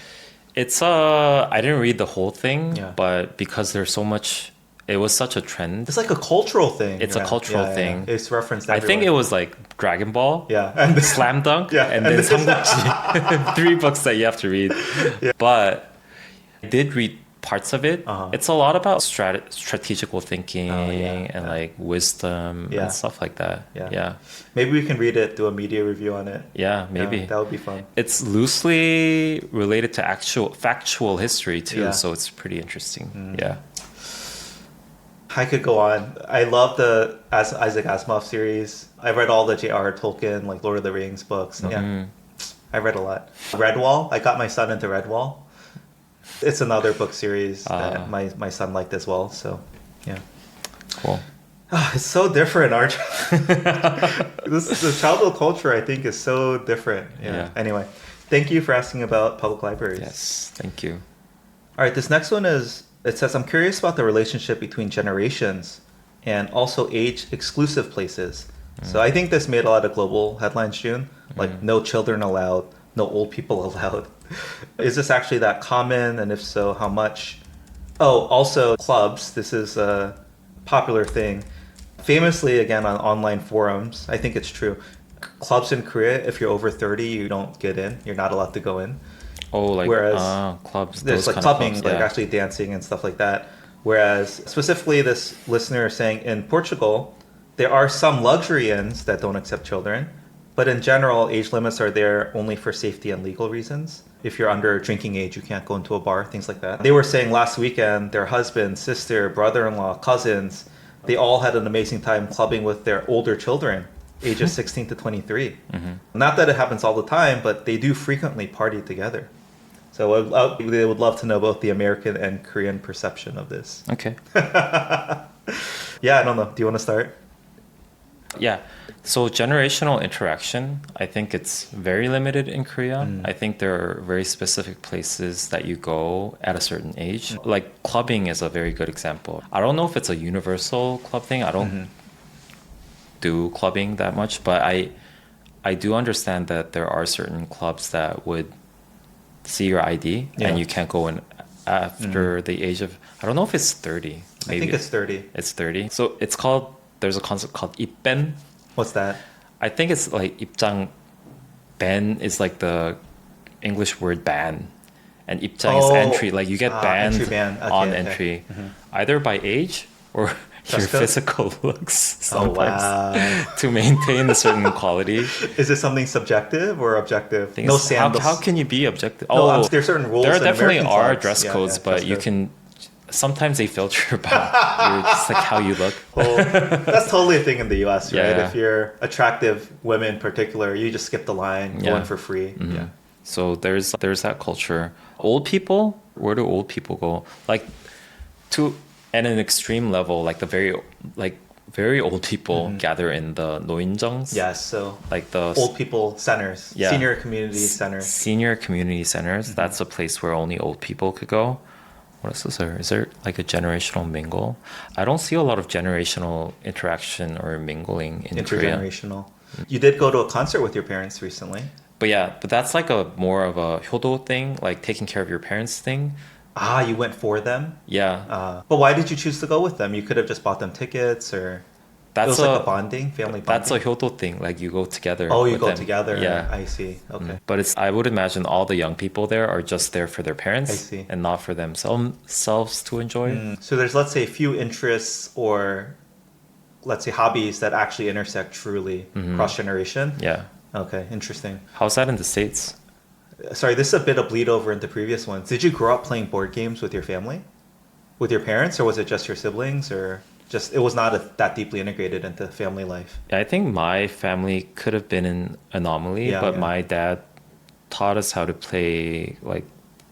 It's I didn't read the whole thing, Yeah. but because there's so much, it was such a trend. It's like a cultural thing. It's a cultural thing. Yeah. It's referenced I everywhere. think it was like Dragon Ball, Yeah. And Slam Dunk, Yeah, and and then this- 삼국지. 3 books that you have to read. Yeah. But I did read parts of it. Uh-huh. It's a lot about strategical thinking and yeah. like wisdom Yeah. and stuff like that. Yeah. Maybe we can read it, do a media review on it. Yeah, maybe. Yeah, that would be fun. It's loosely related to factual history too, Yeah. so it's pretty interesting. Yeah. I could go on. I love the Isaac Asimov series. I read all the J.R.R. Tolkien, like Lord of the Rings books. Yeah, I read a lot. Redwall. I got my son into Redwall. It's another book series that my son liked as well. So, yeah. Cool. It's so different. The childhood culture, I think, is so different. Yeah. Anyway, thank you for asking about public libraries. Yes, thank you. All right, this next one it says, I'm curious about the relationship between generations and also age-exclusive places. So I think this made a lot of global headlines, June. Like, no children allowed, no old people allowed. Is this actually that common? And if so, how much? Oh, also clubs. This is a popular thing. Famously, again, on online forums, I think it's true. Clubs in Korea, if you're over 30, you don't get in. You're not allowed to go in. Oh, like Whereas clubs. There's those like kind of clubbing, clubs, like yeah. actually dancing and stuff like that. Whereas specifically this listener is saying in Portugal, there are some luxury inns that don't accept children. But in general, age limits are there only for safety and legal reasons. If you're under drinking age, you can't go into a bar, things like that. They were saying last weekend, their husband, sister, brother-in-law, cousins, they all had an amazing time clubbing with their older children, ages 16 to 23. Not that it happens all the time, but they do frequently party together. So they would love to know both the American and Korean perception of this. Okay. Yeah, I don't know. Do you want to start? Yeah. So generational interaction, I think it's very limited in Korea. I think there are very specific places that you go at a certain age. Like clubbing is a very good example. I don't know if it's a universal club thing. I don't do clubbing that much, but I do understand that there are certain clubs that would see your ID and you can't go in after the age of, I don't know if it's 30. Maybe I think it's 30. It's 30. So there's a concept called 입밴. What's that? I think it's like 입장. Ban is like the English word ban, and 입장 is entry. Like you get banned entry ban. Okay, on okay. entry, either by age or your Just 'cause? physical looks. Oh, Sometimes wow. to maintain a certain quality. Is it something subjective or objective? Thing No is, sandals. How can you be objective? No, there's certain rules. There in definitely American are clubs. dress Yeah, codes, yeah, but dress you code. can. Sometimes they filter about just like how you look. Well, that's totally a thing in the U.S., right? Yeah. If you're attractive women in particular, you just skip the line, go Yeah. in for free. Yeah. So there's that culture. Old people, where do old people go? Like to at an extreme level, like very old people gather in the 노인정s. Yes, so Like the old people centers, Yeah. senior community centers. senior community centers. That's a place where only old people could go. What else is there? Is there like a generational mingle? I don't see a lot of generational interaction or mingling in Korea. Intergenerational. You did go to a concert with your parents recently. But that's like a more of a 효도 thing, like taking care of your parents thing. Ah, you went for them? Yeah. But why did you choose to go with them? You could have just bought them tickets or... it was like a bonding, family bonding. That's a 효도 thing. Like you go together. Oh, you with go them. together. Yeah. I see. Okay. But I would imagine all the young people there are just there for their parents I see. and not for themselves to enjoy. So there's, let's say, a few interests or, let's say, hobbies that actually intersect truly cross-generation. Yeah. Okay, interesting. How's that in the States? Sorry, this is a bit of bleed over into previous ones. Did you grow up playing board games with your family? With your parents? Or was it just your siblings? Or just, it was not that deeply integrated into family life? I think my family could have been an anomaly, Yeah, but yeah. my dad taught us how to play like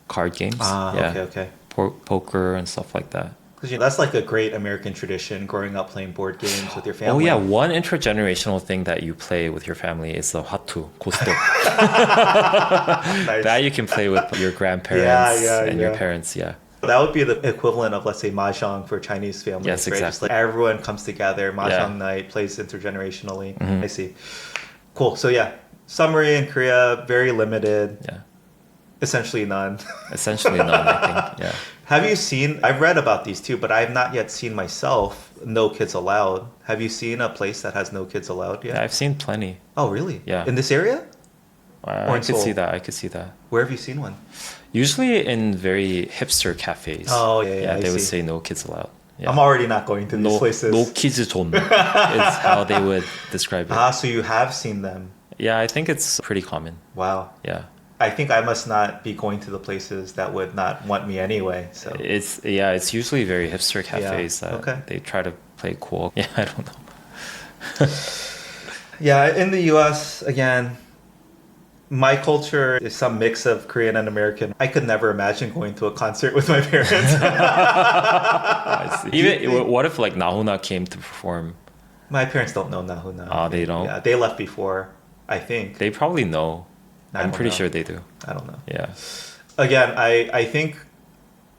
card games. Okay. Poker and stuff like that. Because that's like a great American tradition, growing up playing board games with your Oh family. yeah, one intergenerational thing that you play with your family is the hatu, 고스톱. Nice. That you can play with your grandparents and your yeah. parents. Yeah. That would be the equivalent of, let's say, mahjong for Chinese families. Yes, right? exactly. Just like everyone comes together, mahjong Yeah. night, plays intergenerationally. I see. Cool. So yeah, summary in Korea, very limited, Yeah. essentially none. Essentially none, I think. Yeah. Have you seen, I've read about these too, but I have not yet seen myself, no kids allowed. Have you seen a place that has no kids allowed yet? Yeah, I've seen plenty. Oh, really? Yeah. In this area? I in could see Seoul? that. I could see that. Where have you seen one? Usually in very hipster cafes. Oh, yeah, I they would see. say no kids allowed. Yeah. I'm already not going to these no, places. no kids zone is how they would describe it. So you have seen them. Yeah, I think it's pretty common. Wow. Yeah. I think I must not be going to the places that would not want me anyway. So It's usually very hipster cafes that Okay. they try to play cool. Yeah, I don't know. yeah, in the US, again, my culture is some mix of Korean and American. I could never imagine going to a concert with my parents. I see. Even what if like Nahuna came to perform? My parents don't know Nahuna. Oh, they don't? Yeah, they left before, I think. They probably know. I I'm don't pretty know. sure they do. I don't know. Yeah. Again, I think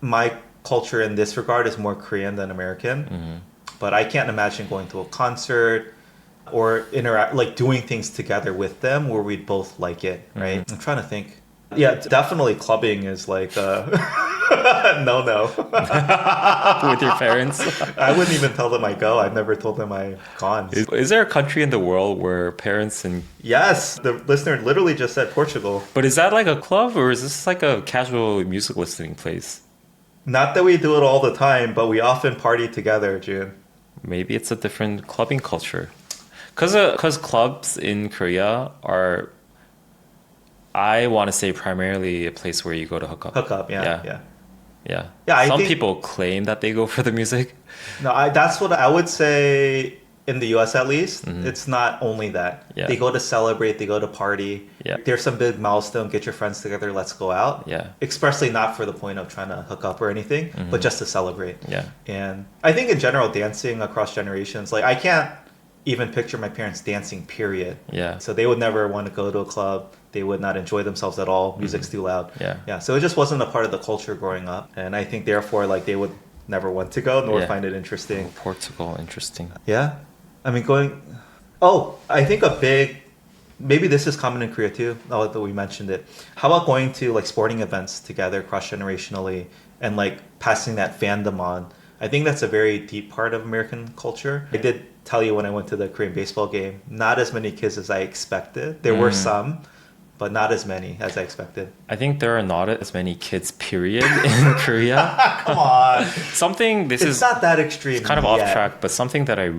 my culture in this regard is more Korean than American. But I can't imagine going to a concert or like doing things together with them where we'd both like it, right? I'm trying to think. Yeah, definitely clubbing is like no. With your parents. I wouldn't even tell them I go. I've never told them I've gone. Is there a country in the world where parents and Yes, the listener literally just said Portugal. but is that like a club or is this like a casual music listening place? Not that we do it all the time, but we often party together, June. Maybe it's a different clubbing culture. Because clubs in Korea are, I want to say, primarily a place where you go to hook up. Hook up, yeah. Yeah. Yeah, I Some think- people claim that they go for the music. No, that's what I would say. in the US at least, it's not only that. Yeah. They go to celebrate, they go to party. Yeah. There's some big milestone, get your friends together, let's go out. Yeah. Expressly not for the point of trying to hook up or anything, but just to celebrate. Yeah. And I think in general, dancing across generations, like I can't even picture my parents dancing, period. Yeah. So they would never want to go to a club. They would not enjoy themselves at all. Music's too loud. Yeah. Yeah. So it just wasn't a part of the culture growing up. And I think therefore, like they would never want to go nor Yeah. find it interesting. Oh, Portugal, interesting. Yeah. I mean, I think a big, maybe this is common in Korea too, now that we mentioned it. How about going to like sporting events together cross generationally and like passing that fandom on? I think that's a very deep part of American culture. I did tell you when I went to the Korean baseball game, not as many kids as I expected. There were some, but not as many as I expected. I think there are not as many kids, period, in Korea. Come on. This It's is not that extreme. kind of off yet. track, but something that it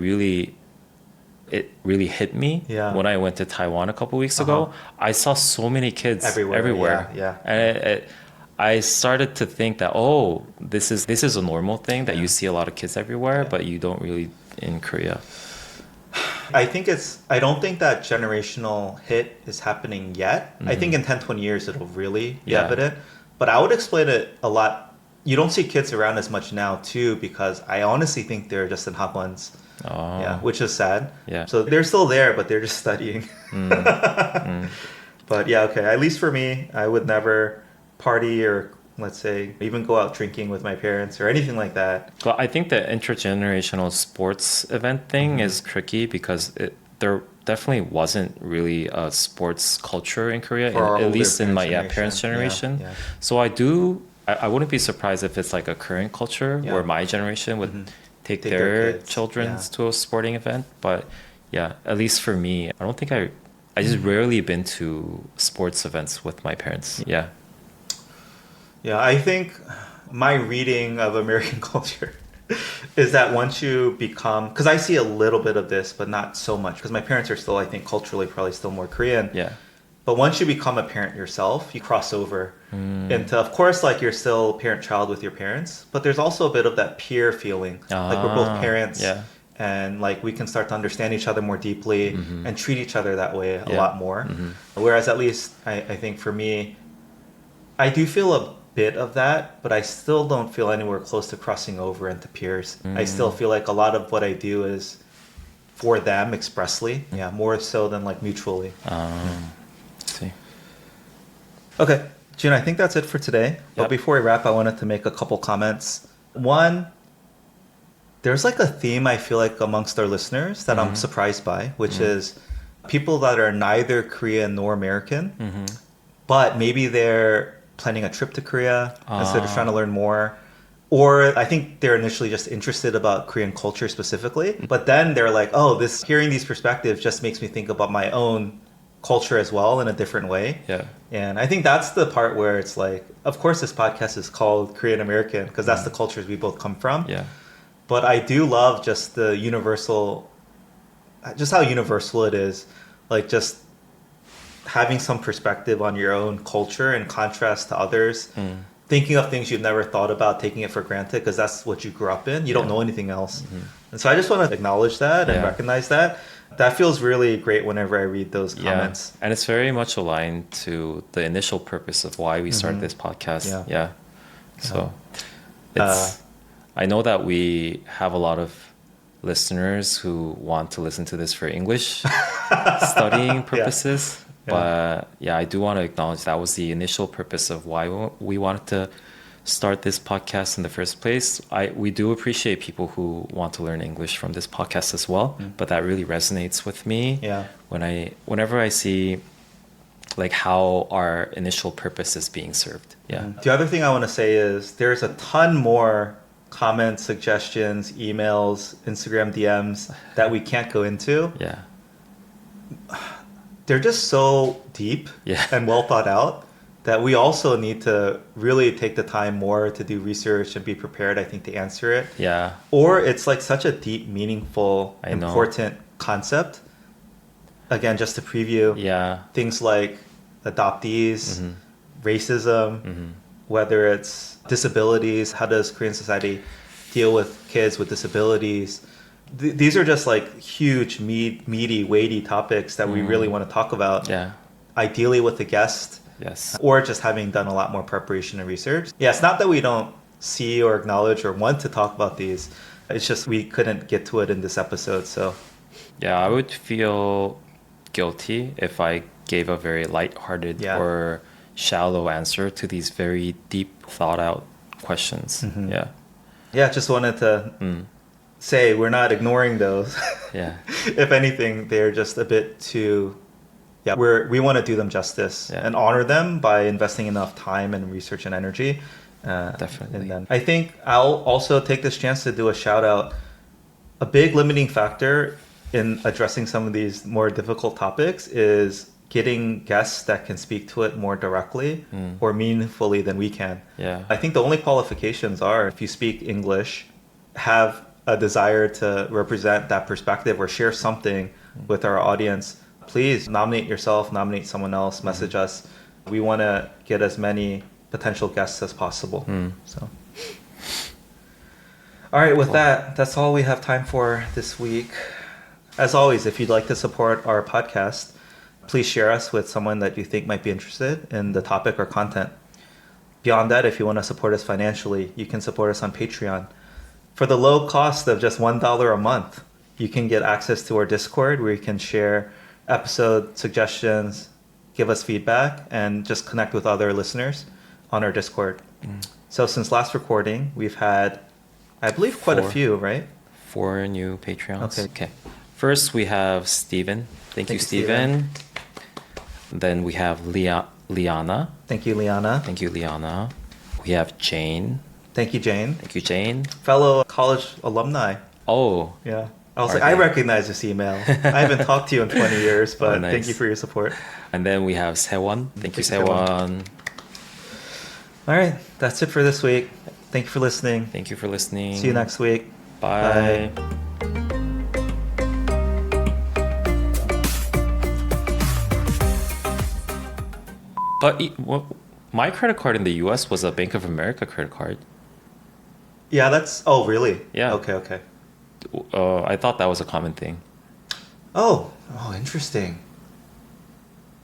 really hit me Yeah. when I went to Taiwan a couple weeks ago. I saw so many kids Everywhere, yeah. And I started to think that, this is a normal thing that you see a lot of kids everywhere, but you don't really in Korea. I don't think that generational hit is happening yet. I think in 10, 20 years it'll really be Yeah. evident. But I would explain it a lot. You don't see kids around as much now too, because I honestly think they're just in hapwons. Oh. Yeah, which is sad. Yeah. So they're still there, but they're just studying. But yeah, okay. At least for me, I would never party or let's say even go out drinking with my parents or anything like that. But I think the intergenerational sports event thing is tricky because there definitely wasn't really a sports culture in Korea, For our at older least in my parents' parents' generation. generation. Yeah, yeah. So I wouldn't be surprised if it's like a current culture Yeah. where my generation would take Take their their kids, children yeah. to a sporting event. But yeah, at least for me, I don't think I just rarely been to sports events with my parents. Yeah. Yeah, I think my reading of American culture is that once you become, because I see a little bit of this, but not so much, because my parents are still, I think, culturally probably still more Korean. Yeah. But once you become a parent yourself, you cross over into, of course, like you're still parent-child with your parents, but there's also a bit of that peer feeling. Like we're both parents. Yeah. And like we can start to understand each other more deeply and treat each other that way a Yeah. lot more. Whereas at least I think for me, I do feel a bit of that, but I still don't feel anywhere close to crossing over into peers. I still feel like a lot of what I do is for them expressly. Yeah, more so than like mutually. See. Okay, June, I think that's it for today. But Yep. before we wrap, I wanted to make a couple comments. One, there's like a theme I feel like amongst our listeners that I'm surprised by, which is people that are neither Korean nor American, but maybe they're planning a trip to Korea instead of trying to learn more. Or I think they're initially just interested about Korean culture specifically, but then they're like, hearing these perspectives just makes me think about my own culture as well in a different way. Yeah. And I think that's the part where it's like, of course, this podcast is called Korean American because that's the cultures we both come from. Yeah. But I do love just how universal it is. Like just having some perspective on your own culture in contrast to others. Thinking of things you've never thought about, taking it for granted because that's what you grew up in. You don't know anything else. And so I just want to acknowledge that and recognize that. That feels really great whenever I read those comments. And it's very much aligned to the initial purpose of why we started this podcast. Yeah. So I know that we have a lot of listeners who want to listen to this for English studying purposes. But I do want to acknowledge that was the initial purpose of why we wanted to start this podcast in the first place. We do appreciate people who want to learn English from this podcast as well, but that really resonates with me. Yeah. Whenever I see like how our initial purpose is being served. Yeah. The other thing I want to say is there's a ton more comments, suggestions, emails, Instagram DMs that we can't go into. Yeah. They're just so deep and well thought out that we also need to really take the time more to do research and be prepared, I think, to answer it. Yeah. Or it's like such a deep, meaningful, important concept. Again, just to preview things like adoptees, racism, whether it's disabilities, how does Korean society deal with kids with disabilities, these are just like huge, meaty, weighty topics that we really want to talk about. Yeah. Ideally with a guest. Yes. Or just having done a lot more preparation and research. Yeah, it's not that we don't see or acknowledge or want to talk about these. It's just we couldn't get to it in this episode. So Yeah, I would feel guilty if I gave a very lighthearted or shallow answer to these very deep, thought out questions. Yeah. Yeah, just wanted to say we're not ignoring those. Yeah. If anything, they're just a bit too. Yeah, we want to do them justice and honor them by investing enough time and research and energy. Definitely. And then I think I'll also take this chance to do a shout out. A big limiting factor in addressing some of these more difficult topics is getting guests that can speak to it more directly or meaningfully than we can. Yeah. I think the only qualifications are if you speak English, have a desire to represent that perspective or share something with our audience. Please nominate yourself, nominate someone else, message us. We want to get as many potential guests as possible. So, all right, with that, that's all we have time for this week. As always, if you'd like to support our podcast, please share us with someone that you think might be interested in the topic or content. Beyond that, if you want to support us financially, you can support us on Patreon. For the low cost of just $1 a month, you can get access to our Discord where you can share episode suggestions, give us feedback, and just connect with other listeners on our Discord. So since last recording, we've had, I believe, quite a few, right? 4 new Patreons. Okay. First, we have Steven. Thank you, Steven. Then we have Liana. Thank you, Liana. Thank you, Liana. We have Jane. Thank you, Jane. Thank you, Jane. Fellow college alumni. Oh. Yeah. I was like, I recognize this email. I haven't talked to you in 20 years, but nice. Thank you for your support. And then we have Sewon. Thank you, Sewon. All right. That's it for this week. Thank you for listening. Thank you for listening. See you next week. Bye. But my credit card in the US was a Bank of America credit card. Yeah, that's... Oh, really? Yeah. Okay. I thought that was a common thing. Oh, interesting.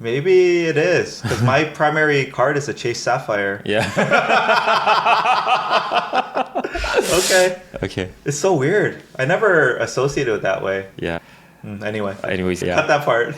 Maybe it is, because my primary card is a Chase Sapphire. Yeah. Okay. It's so weird. I never associated it that way. Yeah. Anyway. Anyways, yeah. Cut that part.